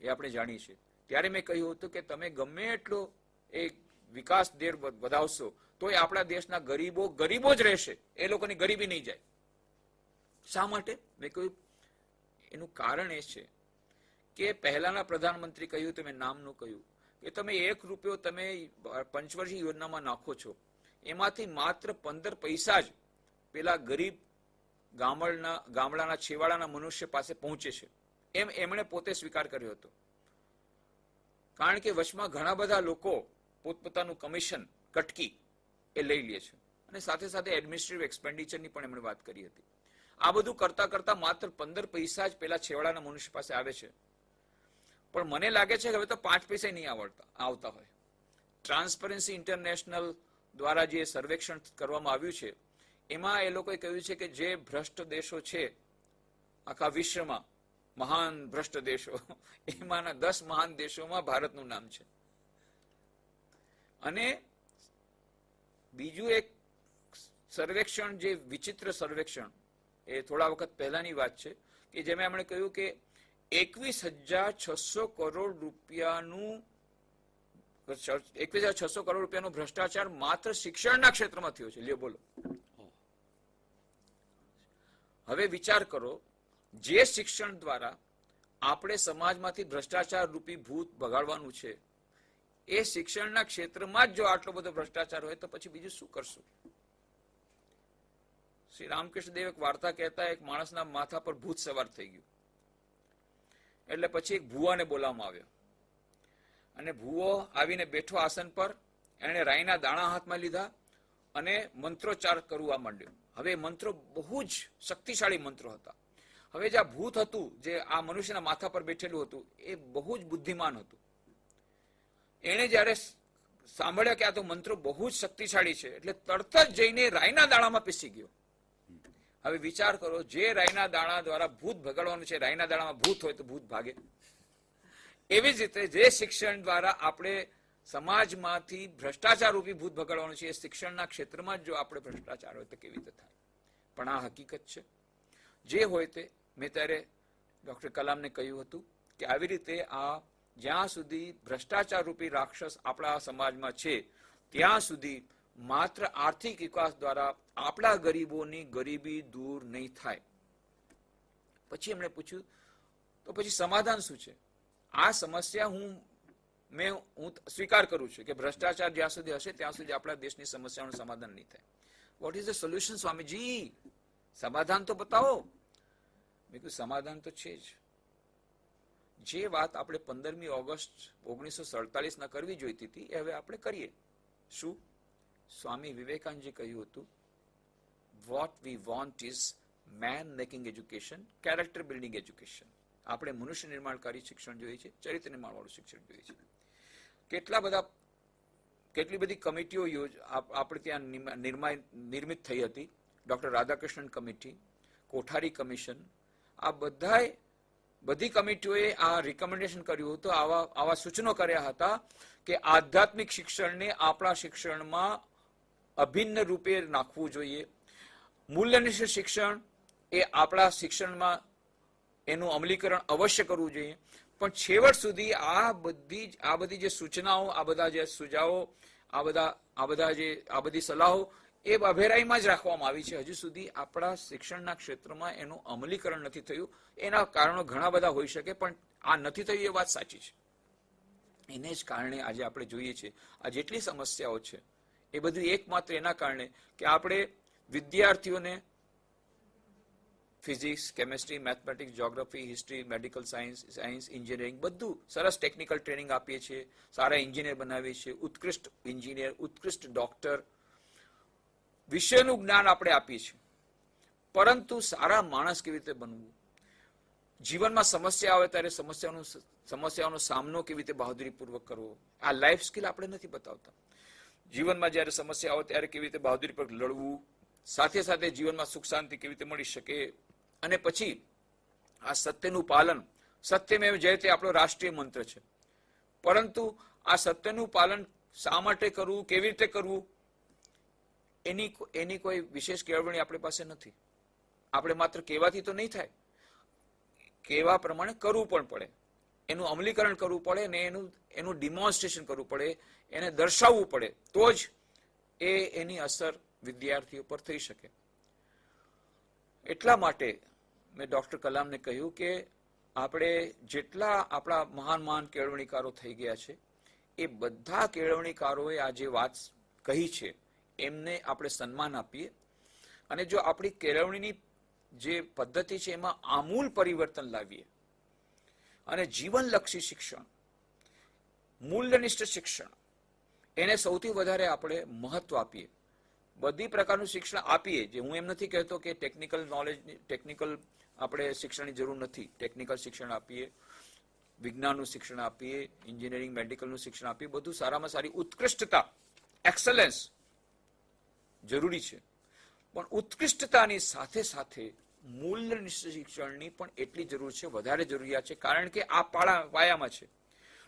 Speaker 1: એ આપણે જાણીએ છીએ. ત્યારે મેં કહ્યું હતું કે તમે ગમે એટલો એ વિકાસ દર વધાવશો તોય આપણા દેશના ગરીબો જ રહેશે, એ લોકોની ગરીબી નહીં જાય. શા માટે? મેં કહ્યું એનું કારણ એ છે કે પહેલાના પ્રધાનમંત્રી કહ્યું, તમે નામનું કહ્યું, કે તમે ₹1 તમે પંચવર્ષીય યોજનામાં નાખો છો, એમાંથી માત્ર 15 પૈસા જ પેલા ગરીબ ગામડાના છેવાડાના મનુષ્ય પાસે પહોંચે છે. એમ એમણે પોતે સ્વીકાર કર્યો હતો. કારણ કે વચમાં ઘણા બધા લોકો પોતપોતાનું કમિશન કટકી એ લઈ લે છે, અને સાથે સાથે એડમિનિસ્ટ્રેટિવ એક્સપેન્ડિચરની પણ એમણે વાત કરી હતી. આ બધું કરતા કરતા માત્ર 15 પૈસા જ પેલા છેવાડાના મનુષ્ય પાસે આવે છે. પણ મને લાગે છે કે હવે તો 5 પૈસા નહીં આવતા હોય. ટ્રાન્સપરન્સી ઇન્ટરનેશનલ દ્વારા જે સર્વેક્ષણ કરવામાં આવ્યું છે, એમાં એ લોકોએ કહ્યું છે કે જે ભ્રષ્ટ દેશો છે આખા વિશ્વમાં, મહાન ભ્રષ્ટ દેશો, એમાંના 10 મહાન દેશોમાં ભારતનું નામ છે. અને બીજું એક સર્વેક્ષણ, જે વિચિત્ર સર્વેક્ષણ, એ થોડા વખત પહેલાની વાત છે, કે જેમાં એમણે કહ્યું કે 21,600 કરોડ રૂપિયાનો ભ્રષ્ટાચાર માત્ર શિક્ષણના ક્ષેત્રમાં થયો છે. લ્યો બોલો. હવે વિચાર કરો, જે શિક્ષણ દ્વારા આપણે સમાજમાંથી ભ્રષ્ટાચાર રૂપી ભૂત ભગાડવાનું છે, એ શિક્ષણના ક્ષેત્રમાં જ જો આટલો બધો ભ્રષ્ટાચાર હોય તો પછી બીજું શું કરશું? શ્રી રામકૃષ્ણ દેવ એક વાર્તા કહેતા, એક માણસના માથા પર ભૂત સવાર થઈ ગયું. એટલે પછી એક ભૂવાને બોલાવવામાં આવ્યો, અને ભૂવો આવીને બેઠો આસન પર. એણે રાઈના દાણા હાથમાં લીધા અને મંત્રોચ્ચાર કરવા માંડ્યો. હવે મંત્રો બહુ જ શક્તિશાળી મંત્રો હતા. હવે જે આ ભૂત હતું, જે આ મનુષ્યના માથા પર બેઠેલું હતું, એ બહુ જ બુદ્ધિમાન હતું. એણે જયારે સાંભળ્યા કે આ તો મંત્રો બહુ જ શક્તિશાળી છે, એટલે તરત જ જઈને રાઈના દાણામાં પીસી ગયો. હવે વિચાર કરો, જે રાઈના દાણા દ્વારા ભૂત ભગાડવાનું છે, રાઈના દાણામાં ભૂત હોય તો ભૂત ભાગે. એવી જ રીતે જે શિક્ષણ દ્વારા આપણે સમાજમાંથી ભ્રષ્ટાચાર રૂપી ભૂત ભગાડવાનું છે, એ શિક્ષણના ક્ષેત્રમાં જ જો આપણે ભ્રષ્ટાચાર હોય તો કેવી રીતે થાય? પણ આ હકીકત છે. જે હોય તે, મેં ત્યારે ડોક્ટર કલામને કહ્યું હતું કે આવી રીતે આ જ્યાં સુધી ભ્રષ્ટાચાર રૂપી રાક્ષસ આપણા સમાજમાં છે, ત્યાં સુધી માત્ર આર્થિક વિકાસ દ્વારા આપણા ગરીબોની ગરીબી દૂર નહીં થાય. પછી એમણે પૂછ્યું, તો પછી સમાધાન શું છે? આ સમસ્યા હું સ્વીકાર કરું છું કે ભ્રષ્ટાચાર જ્યાં સુધી હશે ત્યાં સુધી આપણા દેશની સમસ્યાનું સમાધાન નહીં થાય. What is the solution Swamiji? સમાધાન તો બતાવો. મેં કહ્યું સમાધાન તો છે જ. જે વાત આપણે 15મી ઓગસ્ટ 1947 કરવી જોઈતી હતી, એ હવે આપણે કરીએ. શું? સ્વામી વિવેકાનંદજી કહ્યું હતું, what we want is man making education, character building education. આપણે મનુષ્ય નિર્માણકારી શિક્ષણ જોઈએ છે, ચરિત્ર નિર્માણ વાળું શિક્ષણ જોઈએ છે. કેટલી બધી કમિટીઓ આપણે ત્યાં નિર્મિત થઈ હતી. ડોક્ટર રાધાકૃષ્ણન કમિટી, કોઠારી કમિશન, આ બધી કમિટીઓએ આ રિકમેન્ડેશન કર્યું હતું, આવા સૂચનો કર્યા હતા કે આધ્યાત્મિક શિક્ષણને આપણા શિક્ષણમાં અભિન્ન રૂપે નાખવું જોઈએ. મૂલ્યનિષ્ઠ શિક્ષણ એ આપણા શિક્ષણમાં એનું અમલીકરણ અવશ્ય કરવું જોઈએ. પણ છેવટ સુધી આ બધી જે સૂચનાઓ, આ બધા જે સુઝાવો, આ બધી સલાહો એ અભેરાઈમાં જ રાખવામાં આવી છે. હજુ સુધી આપણા શિક્ષણના ક્ષેત્રમાં એનું અમલીકરણ નથી થયું. એના કારણો ઘણા બધા હોઈ શકે, પણ આ નથી થયું એ વાત સાચી છે. એને જ કારણે આજે આપણે જોઈએ છીએ આ જેટલી સમસ્યાઓ છે, એ બધું એકમાત્ર એના કારણે કે આપણે વિદ્યાર્થીઓને physics, chemistry, mathematics, geography, history, medical science, engineering, બધું સરસ ટેકનિકલ ટ્રેનિંગ આપીએ છીએ, સારા એન્જિનિયર બનાવીએ છીએ, ઉત્કૃષ્ટ એન્જિનિયર, ઉત્કૃષ્ટ ડોક્ટર, વિષયનું જ્ઞાન આપણે આપીએ છીએ. પરંતુ સારા માણસ કેવી રીતે બનવું, જીવનમાં સમસ્યા આવે ત્યારે સમસ્યાઓનો સામનો કેવી રીતે બહાદુરીપૂર્વક કરવો, આ લાઈફ સ્કિલ આપણે નથી બતાવતા. જીવનમાં જ્યારે સમસ્યા આવે ત્યારે કેવી રીતે બહાદુરીપૂર્વક લડવું, સાથે સાથે જીવનમાં સુખ શાંતિ કેવી રીતે મળી શકે, અને પછી આ સત્યનું પાલન, સત્યમેવ જયતે આપણો રાષ્ટ્રીય મંત્ર છે. પરંતુ આ સત્યનું પાલન શા માટે કરવું, કેવી રીતે કરવું, એની કોઈ વિશેષ કેળવણી આપણી પાસે નથી. આપણે માત્ર કહેવાથી તો નહીં થાય, કહેવા પ્રમાણે કરવું પણ પડે, એનું અમલીકરણ કરવું પડે, ને એનું ડિમોન્સ્ટ્રેશન કરવું પડે, એને દર્શાવવું પડે, તો જ એની અસર વિદ્યાર્થીઓ પર થઈ શકે. એટલા માટે મેં ડોક્ટર કલામને કહ્યું કે આપણે જેટલા આપણા મહાન મહાન કેળવણીકારો થઈ ગયા છે એ બધા કેળવણીકારોએ આ જે વાત કહી છે એમને આપણે સન્માન આપીએ, અને જો આપણી કેળવણીની જે પદ્ધતિ છે એમાં આમૂલ પરિવર્તન લાવીએ અને જીવનલક્ષી શિક્ષણ, મૂલ્યનિષ્ઠ શિક્ષણ એને સૌથી વધારે આપણે મહત્વ આપીએ. બધી પ્રકારનું શિક્ષણ આપીએ. જે હું એમ નથી કહેતો કે ટેકનિકલ નોલેજ, ટેકનિકલ આપણે શિક્ષણની જરૂર નથી. ટેકનિકલ શિક્ષણ આપીએ, વિજ્ઞાનનું શિક્ષણ આપીએ, એન્જિનિયરિંગ મેડિકલનું શિક્ષણ આપીએ, બધું સારામાં સારી ઉત્કૃષ્ટતા, એક્સલન્સ જરૂરી છે. પણ ઉત્કૃષ્ટતાની સાથે સાથે મૂલ્યનિષ્ઠ શિક્ષણની પણ એટલી જરૂર છે, વધારે જરૂરિયાત છે, કારણ કે આ પાયામાં છે.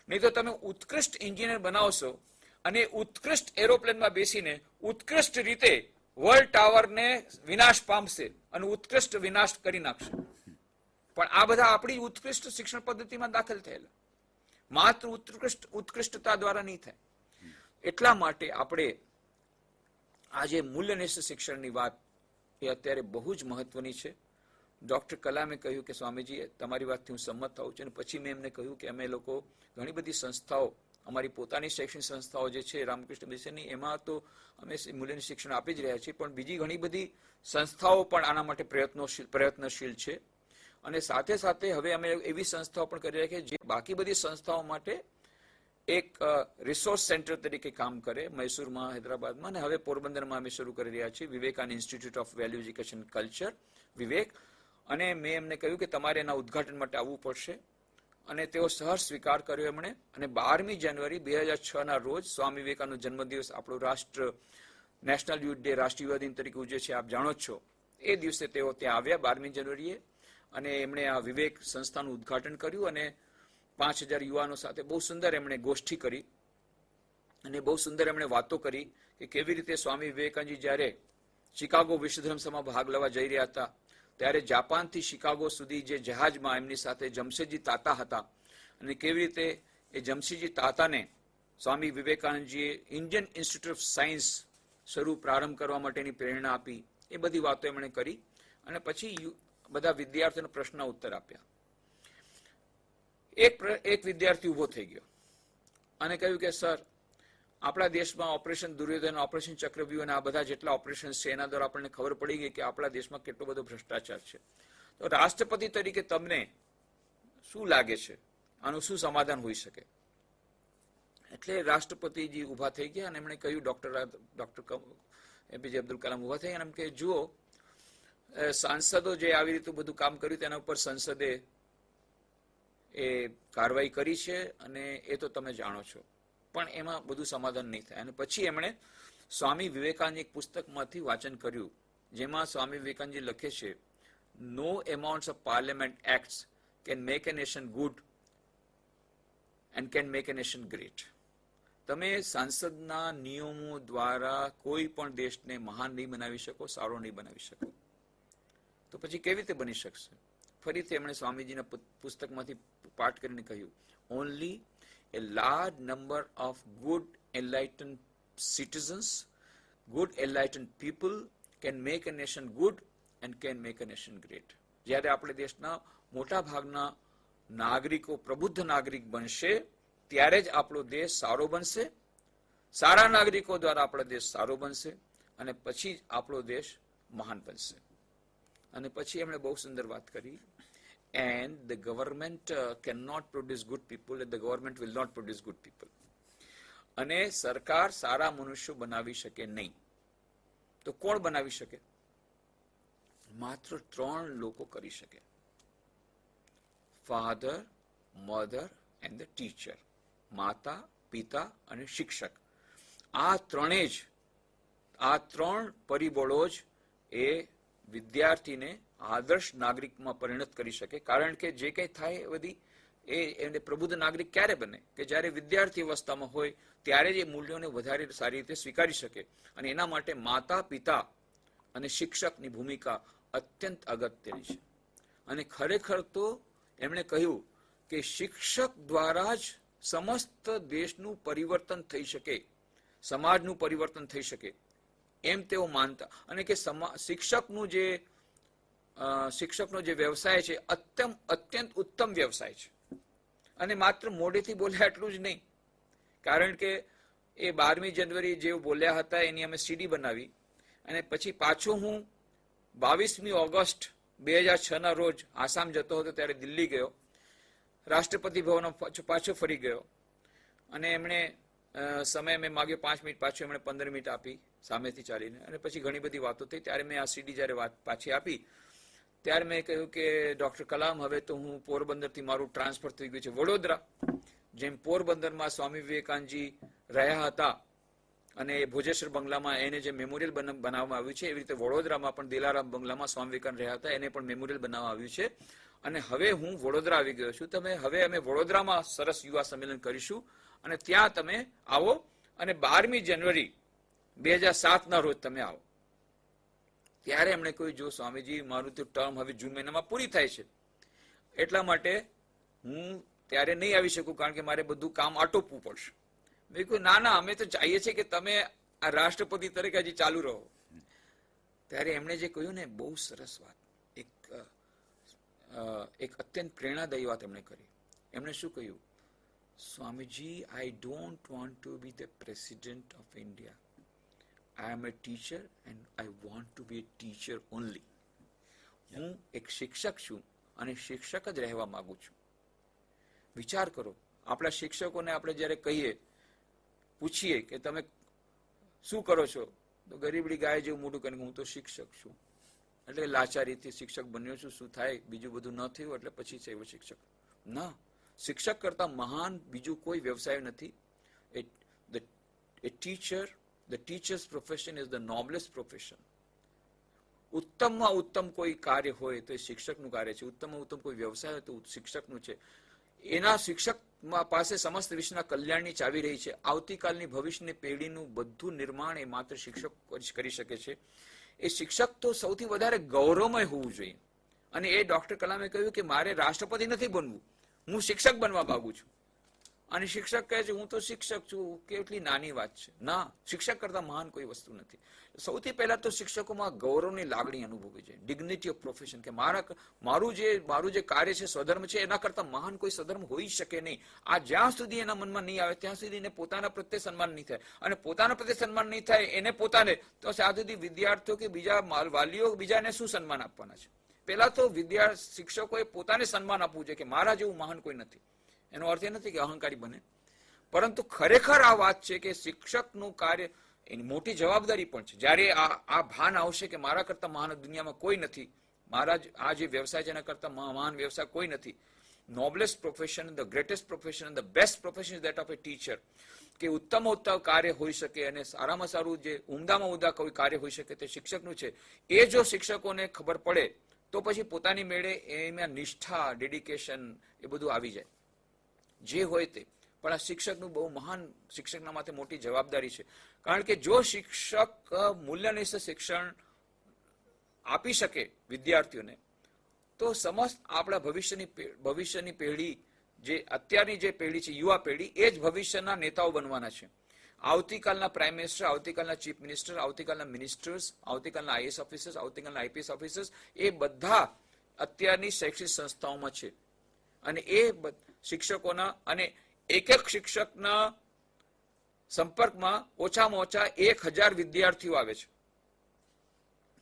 Speaker 1: નહીં તો તમે ઉત્કૃષ્ટ એન્જિનિયર બનાવશો અને ઉત્કૃષ્ટ એરોપ્લેનમાં બેસીને ઉત્કૃષ્ટ રીતે વર્લ્ડ ટાવરને વિનાશ પામશે અને ઉત્કૃષ્ટ વિનાશ કરી નાખશે. પણ આ બધા આપણી ઉત્કૃષ્ટ શિક્ષણ પદ્ધતિમાં દાખલ થયેલા, માત્ર ઉત્કૃષ્ટતા દ્વારા નહીં થાય. એટલા માટે આપણે આજે મૂલ્યનિષ્ઠ શિક્ષણની વાત એ અત્યારે બહુ જ મહત્વની છે. ડોક્ટર કલામે કહ્યું કે સ્વામીજી તમારી વાતથી હું સંમત થાઉં છું. અને પછી મેં એમને કહ્યું કે અમે લોકો ઘણી બધી સંસ્થાઓ, અમારી પોતાની શૈક્ષણિક સંસ્થાઓ જે છે રામકૃષ્ણ મિશનની, એમાં તો અમે મૂલ્યનું શિક્ષણ આપી જ રહ્યા છીએ, પણ બીજી ઘણી બધી સંસ્થાઓ પણ આના માટે પ્રયત્નશીલ છે. અને સાથે સાથે હવે અમે એવી સંસ્થાઓ પણ કરી રહ્યા છીએ જે બાકી બધી સંસ્થાઓ માટે એક રિસોર્સ સેન્ટર તરીકે કામ કરે, મૈસૂરમાં, હૈદરાબાદમાં, અને હવે પોરબંદરમાં અમે શરૂ કરી રહ્યા છીએ Vivekananda institute of value education culture, Vivek. અને મેં એમને કહ્યું કે તમારે એના ઉદ્ઘાટન માટે આવવું પડશે, અને તેઓ સહર્ષ સ્વીકાર કર્યો એમણે. અને 12મી જાન્યુઆરી 2006ના રોજ સ્વામી વિવેકાનંદનો જન્મદિવસ, આપણો રાષ્ટ્ર નેશનલ યુથ ડે, રાષ્ટ્રીય યુવા દિન તરીકે ઉજવે છે, આપ જાણો છો. એ દિવસે તેઓ ત્યાં આવ્યા 12મી જાન્યુઆરીએ, અને એમણે આ વિવેક સંસ્થાનું ઉદ્ઘાટન કર્યું અને 5000 યુવાનો સાથે બહુ સુંદર એમણે ગોષ્ઠી કરી અને બહુ સુંદર એમણે વાતો કરી કે કેવી રીતે સ્વામી વિવેકાનંદજી જ્યારે શિકાગો વિશ્વધર્મ સભામાં ભાગ લેવા જઈ રહ્યા હતા ત્યારે જાપાનથી શિકાગો સુધી જે જહાજમાં એમની સાથે જમશેદજી તાતા હતા, અને કેવી રીતે એ જમશેદજી તાતાને સ્વામી વિવેકાનંદજીએ ઇન્ડિયન ઇન્સ્ટિટ્યૂટ ઓફ સાયન્સ પ્રારંભ કરવા માટેની પ્રેરણા આપી. એ બધી વાતો એમણે કરી અને પછી બધા વિદ્યાર્થીઓને પ્રશ્ન ઉત્તર આપ્યા. એક વિદ્યાર્થી ઉભો થઈ ગયો અને કહ્યું કે સર, આપણા દેશમાં ઓપરેશન દુર્યોધન, ઓપરેશન ચક્રવ્યૂહ અને આ બધા જેટલા ઓપરેશન છે એના દ્વારા આપણને ખબર પડી ગઈ કે આપણા દેશમાં કેટલો બધો ભ્રષ્ટાચાર છે. તો રાષ્ટ્રપતિ તરીકે તમને શું લાગે છે, આનું શું સમાધાન હોઈ શકે? એટલે રાષ્ટ્રપતિજી ઉભા થઈ ગયા અને એમણે કહ્યું, ડોક્ટર એપીજે અબ્દુલ કલામ ઉભા થઈ અને એમ કે જુઓ, સાંસદો જે આવી રીતે બધું કામ કર્યું તેના ઉપર સંસદે એ કાર્યવાહી કરી છે અને એ તો તમે જાણો છો, પણ એમાં બધું સમાધાન નહીં થાય. અને પછી એમણે સ્વામી વિવેકાનંદ એક પુસ્તકમાંથી વાંચન કર્યું જેમાં સ્વામી વિવેકાનંદજી લખે છે, no amounts of parliament acts can make a nation good and can make a nation great. તમે સાંસદના નિયમો દ્વારા કોઈ પણ દેશને મહાન નહીં બનાવી શકો, સારો નહીં બનાવી શકો. તો પછી કેવી રીતે બની શકશે? ફરીથી એમણે સ્વામીજીના પુસ્તકમાંથી પાઠ કરીને કહ્યું, only a large number of good enlightened citizens, good enlightened people can make a nation good and can make a nation great. જ્યારે આપણે દેશના મોટા ભાગના નાગરિકો પ્રબુદ્ધ નાગરિક બનશે ત્યારે જ આપણો દેશ સારો બનશે, સારા નાગરિકો દ્વારા આપણો દેશ સારો બનશે અને પછી જ આપણો દેશ મહાન બનશે. અને પછી એમણે બહુ સુંદર વાત કરી, and the government cannot produce good people and the government will not produce good people. અને સરકાર સારા મનુષ્યો બનાવી શકે નહીં. તો કોણ બનાવી શકે? માત્ર 3 લોકો કરી શકે, father, mother and the teacher. માતા, પિતા અને શિક્ષક. આ 3 પરિબળો જ એ વિદ્યાર્થીને આદર્શ નાગરિકમાં પરિણત કરી શકે. કારણ કે જે કંઈ થાય એ બધી એને પ્રબુદ્ધ નાગરિક ક્યારે બને? કે જ્યારે વિદ્યાર્થી અવસ્થામાં હોય ત્યારે જ એ મૂલ્યોને વધારે સારી રીતે સ્વીકારી શકે. અને એના માટે માતા, પિતા અને શિક્ષકની ભૂમિકા અત્યંત અગત્યની છે. અને ખરેખર તો એમણે કહ્યું કે શિક્ષક દ્વારા જ સમસ્ત દેશનું પરિવર્તન થઈ શકે. સમાજનું પરિવર્તન થઈ શકે એમ તેઓ માનતા, અને કે શિક્ષકનો જે વ્યવસાય છે અત્યંત ઉત્તમ વ્યવસાય છે. અને માત્ર મોઢેથી બોલ્યા એટલું જ નહીં, કારણ કે એ 12મી જાન્યુઆરી જેવું બોલ્યા હતા એની અમે સીડી બનાવી, અને પછી પાછો હું 22મી ઓગસ્ટ 2006 ના રોજ આસામ જતો હતો ત્યારે દિલ્હી ગયો, રાષ્ટ્રપતિ ભવન પાછો ફરી ગયો, અને એમણે સમય મેં માગ્યો 5 મિનિટ, પાછું એમણે 15 મિનિટ આપી સામેથી ચાલીને, અને પછી ઘણી બધી વાતો થઈ. ત્યારે મેં આ સીડી જ્યારે વાત પાછી આપી ત્યારે મેં કહ્યું કે ડોક્ટર કલામ, હવે તો હું પોરબંદરથી મારું ટ્રાન્સફર થઈ ગયું છે વડોદરા. જેમ પોરબંદરમાં સ્વામી વિવેકાનંદજી રહ્યા હતા અને ભોજેશ્વર બંગલામાં એને જે મેમોરિયલ બનાવવામાં આવ્યું છે, એવી રીતે વડોદરામાં પણ દિલારામ બંગલામાં સ્વામી વિવેકાનંદ રહ્યા હતા એને પણ મેમોરિયલ બનાવવામાં આવ્યું છે. અને હવે હું વડોદરા આવી ગયો છું. હવે અમે વડોદરામાં સરસ યુવા સંમેલન કરીશું, અને ત્યાં તમે આવો, અને 12મી જાન્યુઆરી 2007 ના રોજ તમે આવો. ત્યારે એમણે કહ્યું, જો સ્વામીજી, મારું તો ટર્મ હવે જૂન મહિનામાં પૂરી થાય છે, એટલા માટે હું ત્યારે નહીં આવી શકું, કારણ કે મારે બધું કામ આટોપવું પડશે. મેં કહ્યું, ના, અમે તો ચાહીએ છીએ કે તમે આ રાષ્ટ્રપતિ તરીકે હજી ચાલુ રહો. ત્યારે એમણે જે કહ્યું ને, બહુ સરસ વાત, એક અત્યંત પ્રેરણાદાયી વાત એમણે કરી. એમણે શું કહ્યું? Swamiji, I don't want to B the president of India. I am a teacher and I want to be a teacher only. હું એક શિક્ષક છું અને શિક્ષક જ રહેવા માંગુ છું. વિચાર કરો, આપણા શિક્ષકોને આપણે જ્યારે કહીએ, પૂછીએ કે તમે શું કરો છો, તો ગરીબડી ગાય જેવું મોટું કરીને હું તો શિક્ષક છું. એટલે લાચારીથી શિક્ષક બન્યો છું, શું થાય, બીજું બધું ન થયું એટલે પછી છે એવો શિક્ષક. ના, શિક્ષક કરતા મહાન બીજું કોઈ વ્યવસાય નથી. The teacher's profession is the noblest profession. ઉત્તમમાં ઉત્તમ કોઈ કાર્ય હોય તો એ શિક્ષકનું કાર્ય છે. ઉત્તમમાં ઉત્તમ કોઈ વ્યવસાય હોય તો શિક્ષકનું છે. એના શિક્ષક પાસે સમસ્ત વિશ્વના કલ્યાણની ચાવી રહી છે. આવતીકાલની ભવિષ્યની પેઢીનું બધું નિર્માણ એ માત્ર શિક્ષક કરી શકે છે. એ શિક્ષક તો સૌથી વધારે ગૌરવમય હોવું જોઈએ. અને એ ડોક્ટર કલામે કહ્યું કે મારે રાષ્ટ્રપતિ નથી બનવું, હું શિક્ષક બનવા માંગુ છું. અને શિક્ષક કહે છે હું તો શિક્ષક છું, કેટલી નાની વાત છે. ના, શિક્ષક કરતા મહાન કોઈ વસ્તુ નથી. સૌથી પહેલા તો શિક્ષકોમાં ગૌરવની લાગણી અનુભવવી જોઈએ, ડિગ્નિટી ઓફ પ્રોફેશન, કે મારું જે કાર્ય છે સ્વધર્મ છે, એના કરતા મહાન કોઈ સ્વધર્મ હોઈ શકે નહીં. આ જ્યાં સુધી એના મનમાં નહીં આવે ત્યાં સુધી એને પોતાના પ્રત્યે સન્માન નહીં થાય, અને પોતાના પ્રત્યે સન્માન નહીં થાય એને પોતાને, તો ત્યાં સુધી વિદ્યાર્થીઓ કે બીજા વાલીઓ બીજાને શું સન્માન આપવાના છે? પહેલા તો શિક્ષકોએ પોતાને સન્માન આપવું જોઈએ કે મારા જેવું મહાન કોઈ નથી. એનો અર્થ એ નથી કે અહંકારી બને, પરંતુ ખરેખર આ વાત છે કે શિક્ષકનું કાર્ય એની મોટી જવાબદારી પણ છે. જ્યારે આ ભાન આવશે કે મારા કરતા મહાન દુનિયામાં કોઈ નથી, મારા આ જે વ્યવસાય છે એના કરતા મહાન વ્યવસાય કોઈ નથી. Noblest profession, the greatest profession, the best profession is that of a teacher. કે ઉત્તમ કાર્ય હોઈ શકે અને સારામાં સારું જે ઉમદામાં ઉમદા કોઈ કાર્ય હોઈ શકે તે શિક્ષકનું છે. એ જો શિક્ષકોને ખબર પડે તો પછી પોતાની મેળે એમાં નિષ્ઠા, ડેડિકેશન એ બધું આવી જાય, જે હોય તે. પણ આ શિક્ષકનું બહુ મહાન, શિક્ષકના માથે મોટી જવાબદારી છે. કારણ કે જો શિક્ષક મૂલ્યનિષ્ઠ શિક્ષણ આપી શકે વિદ્યાર્થીઓને, તો સમસ્ત આપણા ભવિષ્યની પેઢી, જે અત્યારની જે પેઢી છે, યુવા પેઢી, એ જ ભવિષ્યના નેતાઓ બનવાના છે. આવતીકાલના પ્રાઇમ મિનિસ્ટર, આવતીકાલના ચીફ મિનિસ્ટર, આવતીકાલના મિનિસ્ટર્સ, આવતીકાલના આઈએસ ઓફિસર્સ, આવતીકાલના આઈપીએસ ઓફિસર્સ, એ બધા અત્યારની શૈક્ષણિક સંસ્થાઓમાં છે. અને એ શિક્ષકોના અને એક શિક્ષકના સંપર્કમાં ઓછામાં ઓછા 1000 વિદ્યાર્થીઓ આવે છે.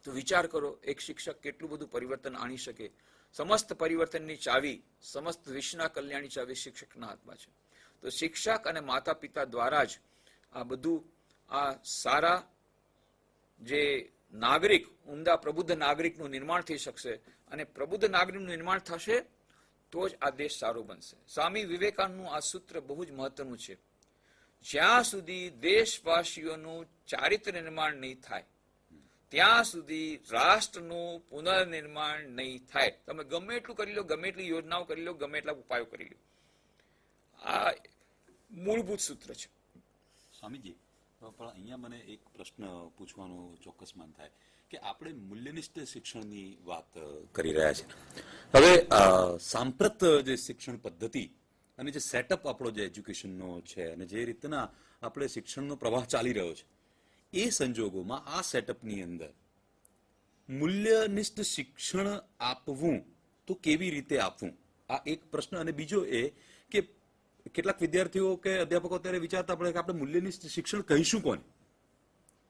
Speaker 1: તો વિચાર કરો, એક શિક્ષક કેટલું બધું પરિવર્તન આણી શકે. સમસ્ત પરિવર્તનની ચાવી, સમસ્ત વિશ્વના કલ્યાણની ચાવી શિક્ષકના હાથમાં છે. તો શિક્ષક અને માતા પિતા દ્વારા જ આ બધું, આ સારા જે નાગરિક, ઉમદા પ્રબુદ્ધ નાગરિકનું નિર્માણ થઈ શકશે. અને પ્રબુદ્ધ નાગરિકનું નિર્માણ થશે તો જ આ દેશ સારો બનશે. સ્વામી વિવેકાનંદનું આ સૂત્ર બહુ જ મહત્વનું છે. જ્યાં સુધી દેશવાસીઓનું ચારિત્ર્ય નિર્માણ નહીં થાય ત્યાં સુધી રાષ્ટ્રનું પુનર્નિર્માણ નહીં થાય. તમે ગમે એટલું કરી લો, ગમે એટલી યોજનાઓ કરી લો, ગમે એટલા ઉપાયો કરી લો, આ મૂળભૂત સૂત્ર છે.
Speaker 2: સ્વામીજી, પણ અહીંયા મને એક પ્રશ્ન પૂછવાનું ચોક્કસ મન થાય કે આપણે મૂલ્યનિષ્ઠ શિક્ષણની વાત કરી રહ્યા છીએ. હવે સાંપ્રત જે શિક્ષણ પદ્ધતિ અને જે સેટઅપ આપણો જે એજ્યુકેશનનો છે અને જે રીતના આપણે શિક્ષણનો પ્રવાહ ચાલી રહ્યો છે એ સંજોગોમાં આ સેટઅપની અંદર મૂલ્યનિષ્ઠ શિક્ષણ આપવું તો કેવી રીતે આપવું, આ એક પ્રશ્ન. અને બીજો એ કે કેટલાક વિદ્યાર્થીઓ કે અધ્યાપકો અત્યારે વિચારતા પડે કે આપણે મૂલ્યનિષ્ઠ શિક્ષણ કહીશું કોને.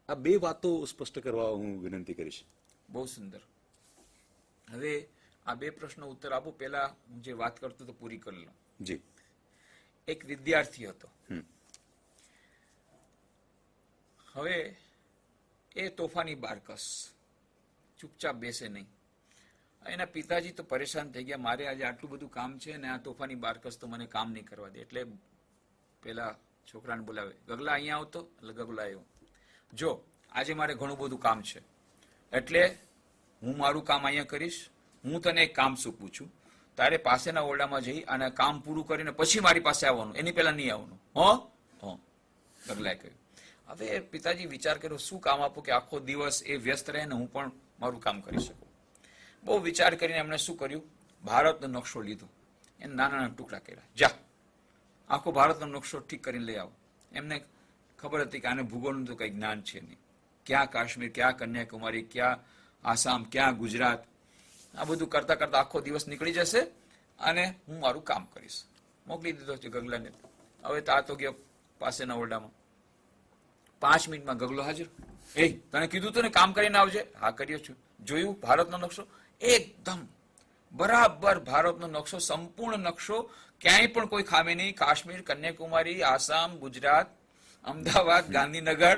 Speaker 2: આ બે વાતો સ્પષ્ટ કરવા હું વિનંતી કરીશ.
Speaker 1: બહુ સુંદર. હવે આ બે પ્રશ્નો ઉત્તર આપું પહેલા હું જે વાત કરતો તો પૂરી કરી લઉં.
Speaker 2: જી.
Speaker 1: એક વિદ્યાર્થી હતો. હવે એ તોફાની બારકસ, ચૂપચાપ બેસે નહીં. એના પિતાજી તો પરેશાન થઈ ગયા, મારે આજે આટલું બધું કામ છે ને આ તોફાની બારકસ તો મને કામ નહીં કરવા દે. એટલે પેલા છોકરાને બોલાવે, ગગલા અહીંયા આવતો. એટલે ગગલા આવ્યો. જો આજે મારે ઘણું બધું કામ છે એટલે હું મારું કામ અહીંયા કરીશ. હું તને એક કામ સોંપું છું, તારે પાસેના ઓરડામાં જઈ અને કામ પૂરું કરીને પછી મારી પાસે આવવાનું, એની પહેલા નહીં આવવાનું. હો ગગલાએ કહ્યું. હવે પિતાજી વિચાર કર્યો શું કામ આપું કે આખો દિવસ એ વ્યસ્ત રહે ને હું પણ મારું કામ કરી શકું. બહુ વિચાર કરીને એમણે શું કર્યું, ભારતનો નકશો લીધો, એને નાના નાના ટુકડા કર્યા. જા આખો ભારતનો નકશો ઠીક કરીને લઈ આવો. એમને ખબર હતી કે આને ભૂગોળનું તો કંઈ જ્ઞાન છે નહીં. ક્યાં કાશ્મીર, ક્યાં કન્યાકુમારી, ક્યાં આસામ, ક્યાં ગુજરાત, આ બધું કરતા કરતા આખો દિવસ નીકળી જશે અને હું મારું કામ કરીશ. મોકલી દીધો છે ગગલાને. હવે તો આ તો ગયો પાસેના ઓરડામાં. 5 મિનિટમાં ગગલો હાજર. તને કીધું તું ને કામ કરીને આવજે. હા કર્યો છું. જોયું ભારતનો નકશો? એકદમ બરાબર ભારતનો નકશો, સંપૂર્ણ નકશો, ક્યાંય પણ કોઈ ખામી નહીં. કાશ્મીર, કન્યાકુમારી, આસામ, ગુજરાત, અમદાવાદ, ગાંધીનગર,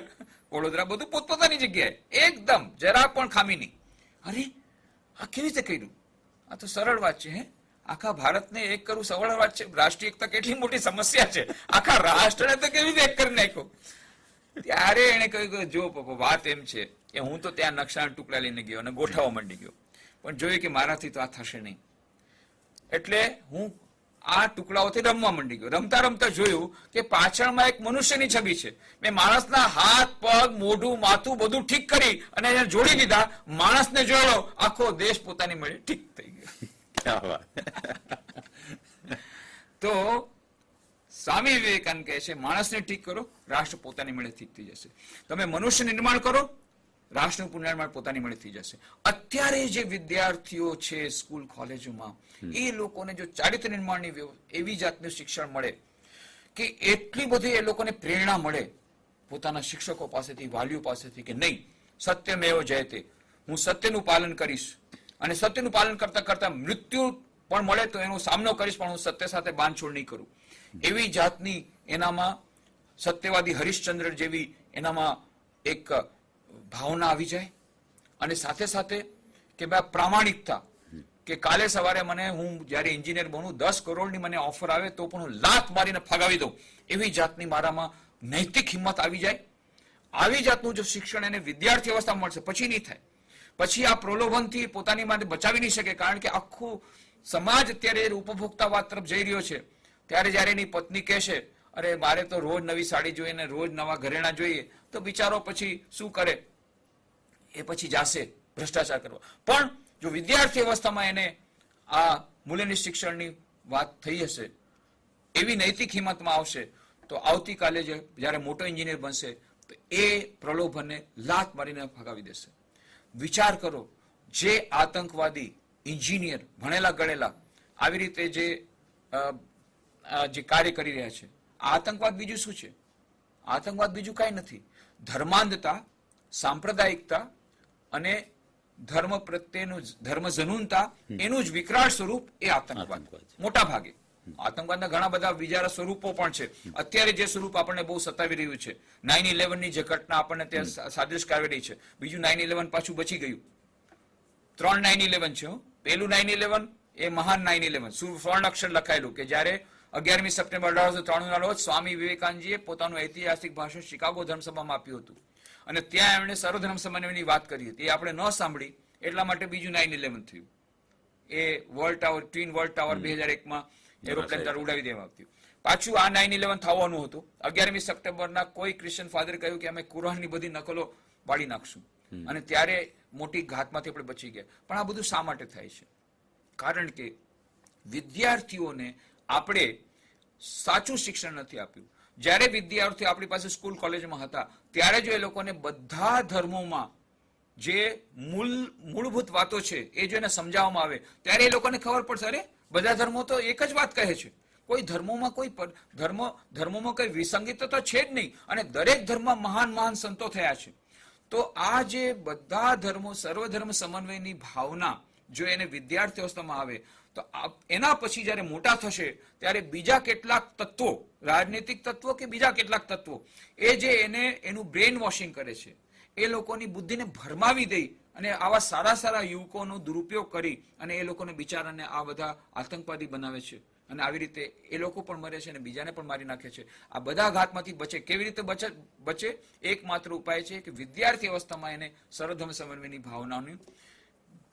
Speaker 1: વડોદરા, બધું પોતપોતાની જગ્યાએ એકદમ જરા પણ ખામી નહીં. અરે આ કેવી રીતે કર્યું? આ તો સરળ વાત છે. આખા ભારતને એક કરવું સરળ વાત છે. રાષ્ટ્રીય એકતા કેટલી મોટી સમસ્યા છે. આખા રાષ્ટ્રને તો કેવી રીતે એક કરી નાખ્યો. ત્યારે એને કહ્યું કે જો વાત એમ છે કે હું તો ત્યાં નકશાના ટુકડા લઈને ગયો અને ગોઠવવા માંડી ગયો, પણ જોયું કે મારાથી તો આ થશે નહીં. એટલે હું આ ટુકડાઓથી રમવા માંડી ગયો. રમતા રમતા જોયું કે પાછળમાં એક મનુષ્યની છબી છે. મેં માણસના હાથ, પગ, મોઢું, માથું બધું ઠીક કરી અને એને જોડી દીધા. માણસને જોયો, આખો દેશ પોતાની મળે ઠીક થઈ ગયો. તો સ્વામી વિવેકાનંદ કહે છે માણસને ઠીક કરો, રાષ્ટ્ર પોતાની મળે ઠીક થઈ જશે. તમે મનુષ્ય નિર્માણ કરો, રાષ્ટ્રનું પુનર્નિર્માણ પોતાની મળે થઈ જશે. અત્યારે જે વિદ્યાર્થીઓ છે સ્કૂલ કોલેજોમાં, એ લોકોને જો ચારિત્ર નિર્માણની એવી જાતનું શિક્ષણ મળે કે એટલી બધી એ લોકોને પ્રેરણા મળે પોતાના શિક્ષકો પાસેથી, વાલીઓ પાસેથી કે નહીં સત્યમેવ જયતે, હું સત્યનું પાલન કરીશ અને સત્યનું પાલન કરતા કરતા મૃત્યુ પણ મળે તો એનો સામનો કરીશ, પણ હું સત્ય સાથે બાંધછોડ નહીં કરું. એવી જાતની એનામાં સત્યવાદી હરિશ્ચંદ્ર જેવી એનામાં એક ભાવના આવી જાય. અને સાથે સાથે કે ભાઈ પ્રામાણિકતા, કે કાલે સવારે મને હું જયારે એન્જિનિયર બનું 10 કરોડની મને ઓફર આવે તો પણ હું લાત મારીને ફગાવી દઉં, એવી જાતની મારામાં નૈતિક હિંમત આવી જાય. આવી જાતનું જો શિક્ષણ એને વિદ્યાર્થી અવસ્થામાં મળશે પછી નહીં થાય. પછી આ પ્રલોભનથી પોતાની માટે બચાવી નહીં શકે, કારણ કે આખું સમાજ અત્યારે ઉપભોક્તાવાદ તરફ જઈ રહ્યો છે. ત્યારે જયારે એની પત્ની કહેશે અરે મારે તો રોજ નવી સાડી જોઈએ ને રોજ નવા ઘરેણા જોઈએ, તો બિચારો પછી શું કરે, એ પછી જાશે ભ્રષ્ટાચાર કરવા. પણ જો વિદ્યાર્થી અવસ્થામાં એને આ મૂલ્યનિષ્ઠ શિક્ષણની વાત થઈ હશે, એવી નૈતિક હિંમતમાં આવશે, તો આવતીકાલે જયારે મોટો એન્જિનિયર બનશે તો એ પ્રલોભનને લાત મારીને ભગાવી દેશે. વિચાર કરો, જે આતંકવાદી, એન્જિનિયર, ભણેલા ગણેલા આવી રીતે જે કાર્ય કરી રહ્યા છે, આતંકવાદ બીજું શું છે? આતંકવાદ બીજું કઈ નથી. ધર્માંધતા, સાંપ્રદાયિકતા અને ધર્મ પ્રત્યેનું ધર્મ જનૂનતા, એનું જ વિકરાળ સ્વરૂપ એ આતંકવાદ મોટા ભાગે. આતંકવાદના ઘણા બધા બીજા સ્વરૂપો પણ છે. અત્યારે જે સ્વરૂપ આપણને બહુ સતાવી રહ્યું છે, 9/11 ની જે ઘટના આપણને ત્યાં સાદૃશ કરાવી રહી છે, બીજું 9/11 પાછું બચી ગયું. 3 9/11 છે. પેલું 9/11 એ મહાન 9/11 સ્વર્ણ અક્ષર લખાયેલું કે જયારે 11મી સપ્ટેમ્બર 1893 ના રોજ સ્વામી વિવેકાનંદજીએ પોતાનું ઐતિહાસિક ભાષણ શિકાગો ધર્મસભામાં આપ્યું હતું અને ત્યાં એમણે સર્વધર્મ સમન્વયની વાત કરી હતી. એ આપણે ન સાંભળી એટલા માટે બીજું 9/11 થયું. એ world tower, twin world tower 2001માં એરોપ્લેન દ્વારા ઉડાવી દેવામાં આવ્યું. પાછું આ 9/11 થવાનું હતું. 11મી સપ્ટેમ્બરના કોઈ ક્રિશ્ચિયન ફાધર કહ્યું કે અમે કુરાનની બધી નકલો બાળી નાખશું, અને ત્યારે મોટી ઘાતમાંથી આપણે બચી ગયા. પણ આ બધું શા માટે થાય છે? કારણ કે વિદ્યાર્થીઓને આપણે સાચું શિક્ષણ નથી આપ્યું. જ્યારે વિદ્યાર્થીઓ આપણી પાસે સ્કૂલ કોલેજમાં હતા ત્યારે જો એ લોકોને બધા ધર્મોમાં જે મૂળભૂત વાતો છે એ જો એને સમજાવવામાં આવે ત્યારે એ લોકોને ખબર પડશે, અરે બધા ધર્મો તો એક જ વાત કહે છે, કોઈ ધર્મોમાં ધર્મોમાં કોઈ વિસંગીતા તો છે જ નહીં, અને દરેક ધર્મમાં મહાન મહાન સંતો થયા છે. તો આ જે બધા ધર્મો સર્વધર્મ સમન્વયની ભાવના જો એને વિદ્યાર્થી અવસ્થામાં આવે તો એના પછી જયારે મોટા થશે ત્યારે બીજા કેટલાક તત્વો, રાજનૈતિક તત્વો કે બીજા કેટલાક તત્વો એ જે એનું બ્રેન વોશિંગ કરે છે, એ લોકોની બુદ્ધિને ભરમાવી દઈ અને આવા સારા સારા યુવકોનો દુરુપયોગ કરી અને એ લોકોને બિચારાને આ બધા આતંકવાદી બનાવે છે, અને આવી રીતે એ લોકો પણ મરે છે અને બીજાને પણ મારી નાખે છે. આ બધા ઘાતમાંથી બચે, કેવી રીતે બચે? એકમાત્ર ઉપાય છે કે વિદ્યાર્થી અવસ્થામાં એને સર્વધર્મ સમન્વયની ભાવનાની,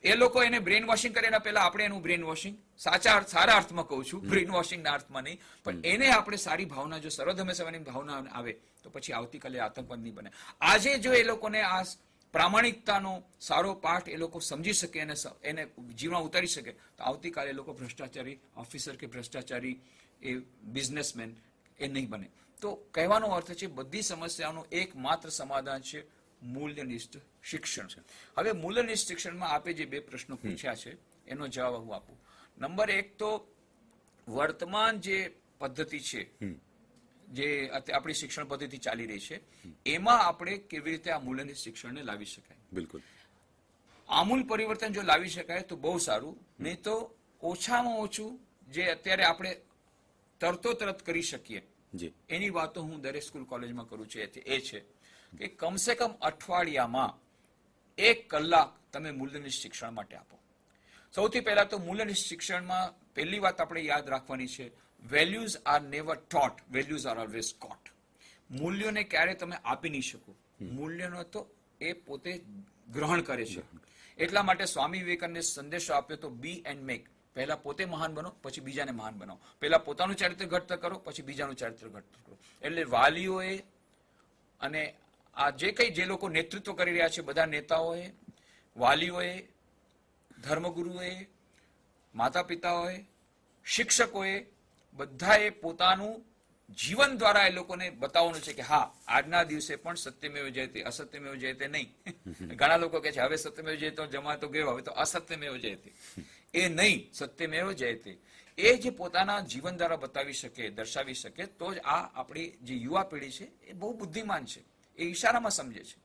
Speaker 1: એ લોકો એને બ્રેન વોશિંગ કરે એના પહેલા આપણે એનું બ્રેન વોશિંગ, સારા અર્થમાં કહું છું, બ્રેન વોશિંગના અર્થમાં નહીં, પણ એને આપણે સારી ભાવના, જો સર્વધર્મ સમન્વયની ભાવના આવે તો પછી આવતીકાલે આતંકવાદ નહીં બને. આજે જો એ લોકોને આ પ્રામાણિકતાનો સારો પાઠ એ લોકો સમજી શકે અને એને જીવનમાં ઉતારી શકે તો આવતીકાલે એ લોકો ભ્રષ્ટાચારી ઓફિસર કે ભ્રષ્ટાચારી એ બિઝનેસમેન એ નહીં બને. તો કહેવાનો અર્થ છે બધી સમસ્યાઓનું એકમાત્ર સમાધાન છે મૂલ્યનિષ્ઠ શિક્ષણ છે. હવે મૂલ્યનિષ્ઠ શિક્ષણમાં આપે જે બે પ્રશ્નો પૂછ્યા છે એનો જવાબ હું આપું. નંબર 1 તો વર્તમાન જે પદ્ધતિ છે, જે આપણી શિક્ષણ પદ્ધતિ ચાલી રહી છે એમાં આપણે કેવી રીતે આ મૂલ્યનિષ્ઠ શિક્ષણને લાવી શકાય.
Speaker 2: બિલકુલ
Speaker 1: આમૂલ પરિવર્તન જો લાવી શકાય તો બહુ સારું, નહીં તો ઓછામાં ઓછું જે અત્યારે આપણે તરત કરી શકીએ એની વાતો હું દરેક સ્કૂલ કોલેજમાં કરું છું. એ છે કે કમસે કમ અઠવાડિયામાં 1 કલાક તમે મૂલ્યનિષ્ઠ શિક્ષણ માટે આપો. સૌથી પહેલા તો મૂલ્યનિષ્ઠ શિક્ષણમાં પહેલી વાત આપણે યાદ રાખવાની છે, values are never taught, values are always caught. મૂલ્યોને ક્યારે તમે આપી નહીં શકો, મૂલ્યનો તો એ પોતે ગ્રહણ કરે છે. એટલા માટે સ્વામી વિવેકાનંદે સંદેશો આપ્યો તો બી એન્ડ મેક, પહેલા પોતે મહાન બનો પછી બીજાને મહાન બનાવો, પહેલા પોતાનું ચારિત્ર ઘડતર કરો પછી બીજાનું ચારિત્ર ઘડતર કરો. એટલે વાલીઓએ અને આ જે લોકો નેતૃત્વ કરી રહ્યા છે, બધા નેતાઓએ, વાલીઓએ, ધર્મગુરુઓએ, માતા પિતાઓએ, શિક્ષકોએ બધાએ પોતાનું જીવન દ્વારા એ લોકોને બતાવવાનું છે કે હા આજના દિવસે પણ સત્યમેવ જયતે, અસત્યમેવ જયતે નહીં. ઘણા લોકો કહે છે હવે સત્યમેવ જયતે જમાતો ગયો, હવે તો અસત્યમેવ જયતે. એ નહીં, સત્યમેવ જયતે. એ જે પોતાના જીવન દ્વારા બતાવી શકે, દર્શાવી શકે તો જ આ આપણી જે યુવા પેઢી છે એ બહુ બુદ્ધિમાન છે, એ ઈશારામાં સમજે છે.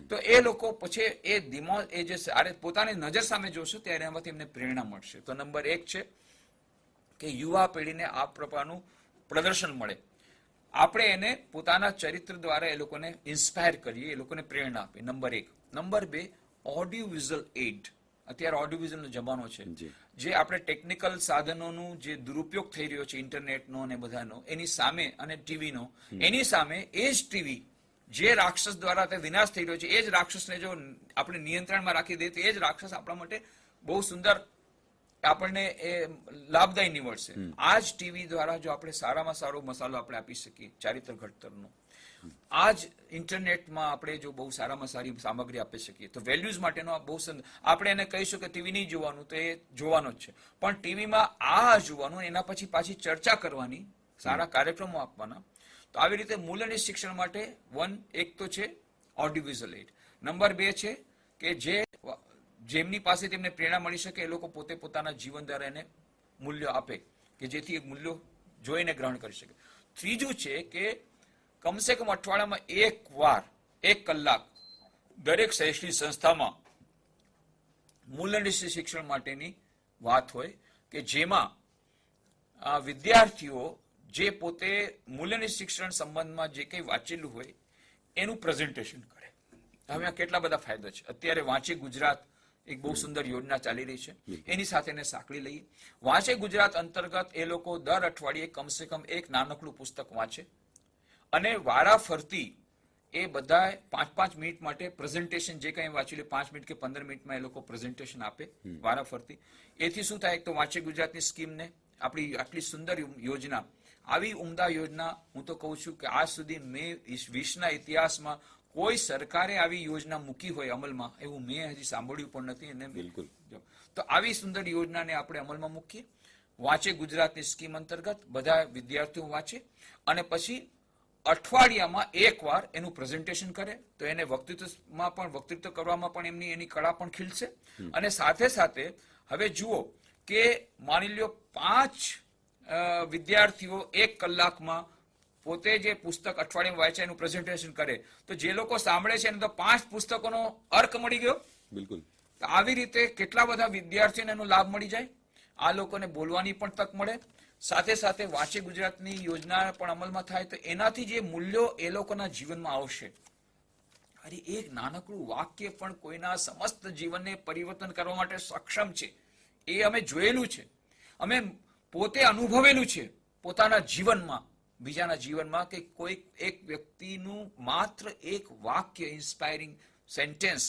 Speaker 1: તો એ લોકો પછી એ જે પોતાની નજર સામે જોશે ત્યારે એમાંથી એમને પ્રેરણા મળશે. તો નંબર 1 છે કે યુવા પેઢીને આ પ્રકારનું પ્રદર્શન મળે, આપણે એને પોતાના ચરિત્ર દ્વારા એ લોકોને ઇન્સ્પાયર કરીએ, એ લોકોને પ્રેરણા આપીએ. Number 1. Number 2, audio visual aid. અત્યારે ઓડિયો વિઝ્યુઅલનો જમાનો છે, જે આપણે ટેકનિકલ સાધનોનું જે દુરુપયોગ થઈ રહ્યો છે, ઇન્ટરનેટનો અને બધાનો, એની સામે, અને ટીવીનો, એની સામે એ જ ટીવી જે રાક્ષસ દ્વારા તે વિનાશ થઈ રહ્યો છે, એ જ રાક્ષસને જો આપણે નિયંત્રણમાં રાખી દઈએ તો એ જ રાક્ષસ આપણા માટે બહુ સુંદર આપણને એ લાભદાયી નીવડશે. આ જ ટીવી દ્વારા જો આપણે સારામાં સારો મસાલો આપણે આપી શકીએ ચારિત્ર ઘડતરનો, આ જ ઇન્ટરનેટમાં આપણે જો બહુ સારામાં સારી સામગ્રી આપી શકીએ તો વેલ્યુઝ માટેનો બહુ આપણે એને કહીશું કે ટીવી નહીં જોવાનું તો એ જોવાનો જ છે, પણ ટીવીમાં આ જોવાનું, એના પછી પાછી ચર્ચા કરવાની, સારા કાર્યક્રમો આપવાના. તો આવી રીતે મૂલ્યનિષ્ઠ શિક્ષણ માટે 1 તો છે ઓડિયો વિઝ્યુઅલ એડ. નંબર 2 છે કે જેમની પાસે તેમને પ્રેરણા મળી શકે એ લોકો પોતે પોતાના જીવન દ્વારા એને મૂલ્યો આપે કે જેથી એ મૂલ્યો જોઈને ગ્રહણ કરી શકે. ત્રીજું છે કે કમસે કમ અઠવાડિયામાં 1 વાર 1 કલાક દરેક શૈક્ષણિક સંસ્થામાં મૂલ્યનિષ્ઠ શિક્ષણ માટેની વાત હોય કે જેમાં વિદ્યાર્થીઓ જે પોતે મૂલ્યનિષ્ઠ શિક્ષણ સંબંધમાં જે કંઈ વાંચેલું હોય એનું પ્રેઝન્ટેશન કરે. હવે આ કેટલા બધા ફાયદા છે. અત્યારે વાંચે ગુજરાત એક બહુ સુંદર યોજના ચાલી રહી છે, એની સાથે એને સાંકળી લઈએ. વાંચે ગુજરાત અંતર્ગત એ લોકો દર અઠવાડિયે કમસે કમ એક નાનકડું પુસ્તક વાંચે અને વારા ફરતી એ બધા 5-5 મિનિટ માટે પ્રેઝન્ટેશન જે કંઈ વાંચેલું 5 મિનિટ કે 15 મિનિટમાં એ લોકો પ્રેઝન્ટેશન આપે વારા ફરતી. એથી શું થાય, તો વાંચે ગુજરાતની સ્કીમને આપણી આટલી સુંદર યોજના, આવી ઉમદા યોજના હું તો કહું છું કે આજ સુધી મેં વિશ્વના ઇતિહાસમાં કોઈ સરકારે આવી યોજના મૂકી હોય અમલમાં એવું મેં હજી સાંભળ્યું પણ નથી. અને બિલકુલ તો આવી સુંદર યોજનાને આપણે અમલમાં મૂકીએ વાંચે ગુજરાતની સ્કીમ અંતર્ગત બધા વિદ્યાર્થીઓ વાંચે અને પછી અઠવાડિયામાં એકવાર એનું પ્રેઝન્ટેશન કરે તો એને વક્તૃત્વ કરવામાં પણ એની કળા પણ ખીલશે. અને સાથે સાથે હવે જુઓ કે માની લ્યો 5 વિદ્યાર્થીઓ 1 કલાકમાં પોતે જે પુસ્તક અઠવાડિયામાં વાંચે એનું પ્રેઝન્ટેશન કરે તો જે લોકો સાંભળે છે એને તો 5 પુસ્તકોનો અર્ક મળી ગયો.
Speaker 2: બિલકુલ.
Speaker 1: તો આવી રીતે કેટલા બધા વિદ્યાર્થીઓને એનો લાભ મળી જાય. આ લોકોને બોલવાની પણ તક મળે. સાથે સાથે વાંચે ગુજરાતની યોજના પણ અમલમાં થાય તો એનાથી જે મૂલ્યો એ લોકોના જીવનમાં આવશે. અરે એક નાનકડું વાક્ય પણ કોઈના સમસ્ત જીવનને પરિવર્તન કરવા માટે સક્ષમ છે. એ અમે જોયેલું છે, અમે પોતે અનુભવેલું છે પોતાના જીવનમાં, બીજાના જીવનમાં, કે કોઈ એક વ્યક્તિનું માત્ર એક વાક્ય, ઇન્સ્પાયરિંગ સેન્ટેન્સ,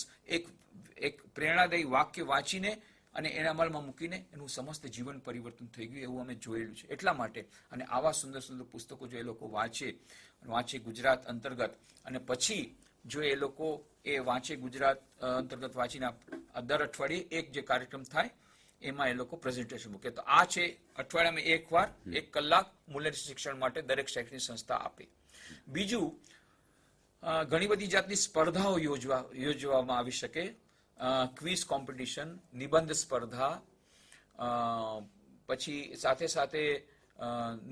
Speaker 1: એક પ્રેરણાદાયી વાક્ય વાંચીને અને એને અમલમાં મૂકીને એનું સમસ્ત જીવન પરિવર્તન થઈ ગયું એવું અમે જોયેલું છે. એટલા માટે અને આવા સુંદર સુંદર પુસ્તકો જો એ લોકો વાંચે ગુજરાત અંતર્ગત, અને પછી જો એ લોકો એ વાંચે ગુજરાત અંતર્ગત વાંચીને દર અઠવાડિયે એક જે કાર્યક્રમ થાય એમાં એ લોકો પ્રેઝન્ટેશન મૂકે. તો આ છે અઠવાડિયામાં એકવાર 1 કલાક મૂલ્ય શિક્ષણ માટે દરેક શૈક્ષણિક સંસ્થા આપે. બીજું, ઘણી બધી જાતની સ્પર્ધાઓ યોજવામાં આવી શકે. ક્વિઝ કોમ્પિટિશન, નિબંધ સ્પર્ધા, પછી સાથે સાથે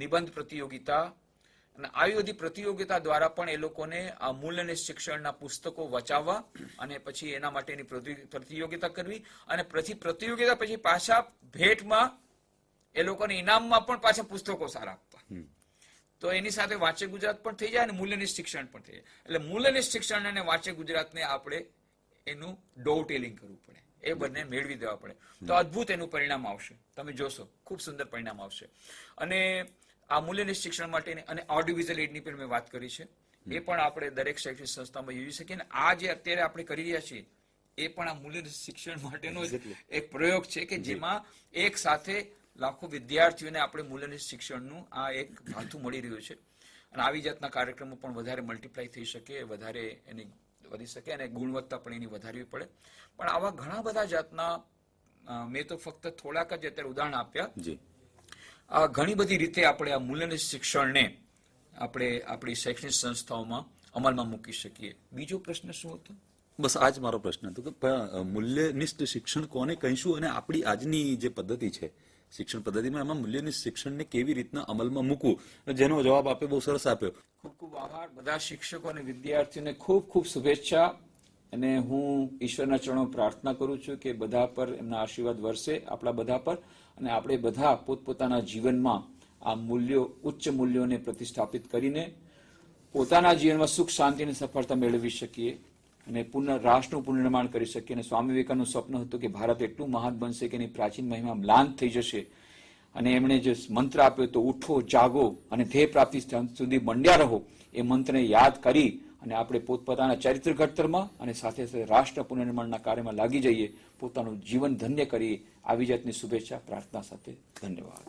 Speaker 1: નિબંધ પ્રતિયોગિતા, અને આવી બધી પ્રતિયોગિતા દ્વારા પણ એ લોકોને આ મૂલ્યનિષ્ઠ શિક્ષણના પુસ્તકો વચાવવા અને પછી એના માટેની પ્રતિયોગિતા કરવી, અને પ્રતિયોગિતા પછી પાછા ભેટમાં એ લોકોને ઇનામમાં પણ પાછા પુસ્તકો સારા આપવા. તો એની સાથે વાંચે ગુજરાત પણ થઈ જાય અને મૂલ્યનિષ્ઠ શિક્ષણ પણ થઈ જાય. એટલે મૂલ્યનિષ્ઠ શિક્ષણ અને વાંચે ગુજરાતને આપણે એનું ડોવટેલિંગ કરવું પડે, એ બંને મેળવી દેવા પડે તો અદ્ભુત એનું પરિણામ આવશે. તમે જોશો ખૂબ સુંદર પરિણામ આવશે. અને આ મૂલ્યનિષ્ઠ શિક્ષણ માટેની અને ઓડિયોવિઝ્યુઅલ એડની પણ મેં વાત કરી છે, એ પણ આપણે દરેક શૈક્ષણિક સંસ્થામાં યોજી શકીએ. અને આ જે અત્યારે આપણે કરી રહ્યા છીએ એ પણ આ મૂલ્યનિષ્ઠ શિક્ષણ માટેનો એક પ્રયોગ છે કે જેમાં એક સાથે લાખો વિદ્યાર્થીઓને આપણે મૂલ્યનિષ્ઠ શિક્ષણનું આ એક ભાથું મળી રહ્યું છે. અને આવી જાતના કાર્યક્રમો પણ વધારે મલ્ટીપ્લાય થઈ શકે, વધારે એની વધી શકે અને ગુણવત્તા પણ એની વધારવી પડે. પણ આવા ઘણા બધા જાતના, મેં તો ફક્ત થોડાક જ અત્યારે ઉદાહરણ આપ્યા. ઘણી બધી રીતે આપણે આ મૂલ્યનિષ્ઠ શિક્ષણને આપણે આપણી શૈક્ષણિક સંસ્થાઓમાં અમલમાં મૂકી શકીએ. બીજો પ્રશ્ન શું હતો?
Speaker 2: બસ આ જ મારો પ્રશ્ન હતો કે મૂલ્યનિષ્ઠ શિક્ષણ કોને કહીશું, અને આપણી આજની જે પદ્ધતિ છે શિક્ષણ પદ્ધતિમાં એમાં મૂલ્યનિષ્ઠ શિક્ષણને કેવી રીતના અમલમાં મૂકવું, જેનો જવાબ આપે બહુ સરસ આપ્યો.
Speaker 1: ખૂબ ખૂબ આભાર. બધા શિક્ષકો અને વિદ્યાર્થીઓને ખૂબ ખૂબ શુભેચ્છા. અને હું ઈશ્વરના ચરણો પ્રાર્થના કરું છું કે બધા પર એમના આશીર્વાદ વરસે, આપણા બધા પર, અને આપણે બધા પોતપોતાના જીવનમાં આ મૂલ્યો, ઉચ્ચ મૂલ્યોને પ્રતિષ્ઠાપિત કરીને પોતાના જીવનમાં સુખ શાંતિ અને સફળતા મેળવી શકીએ અને રાષ્ટ્રનું પુનર્નિર્માણ કરી શકીએ. અને સ્વામી વિવેકાનંદનું સ્વપ્ન હતું કે ભારત એટલું મહાન બનશે કે એની પ્રાચીન મહિમા મ્લાન થઈ જશે. અને એમણે જે મંત્ર આપ્યો તો ઉઠો, જાગો અને ધ્યેય પ્રાપ્તિ સુધી મંડ્યા રહો, એ મંત્રને યાદ કરી અને આપણે પોતપોતાના ચરિત્ર ઘડતરમાં અને સાથે સાથે રાષ્ટ્ર પુનર્નિર્માણના કાર્યમાં લાગી જઈએ, પોતાનું જીવન ધન્ય કરી. આવી જાતની શુભેચ્છા પ્રાર્થના સાથે ધન્યવાદ.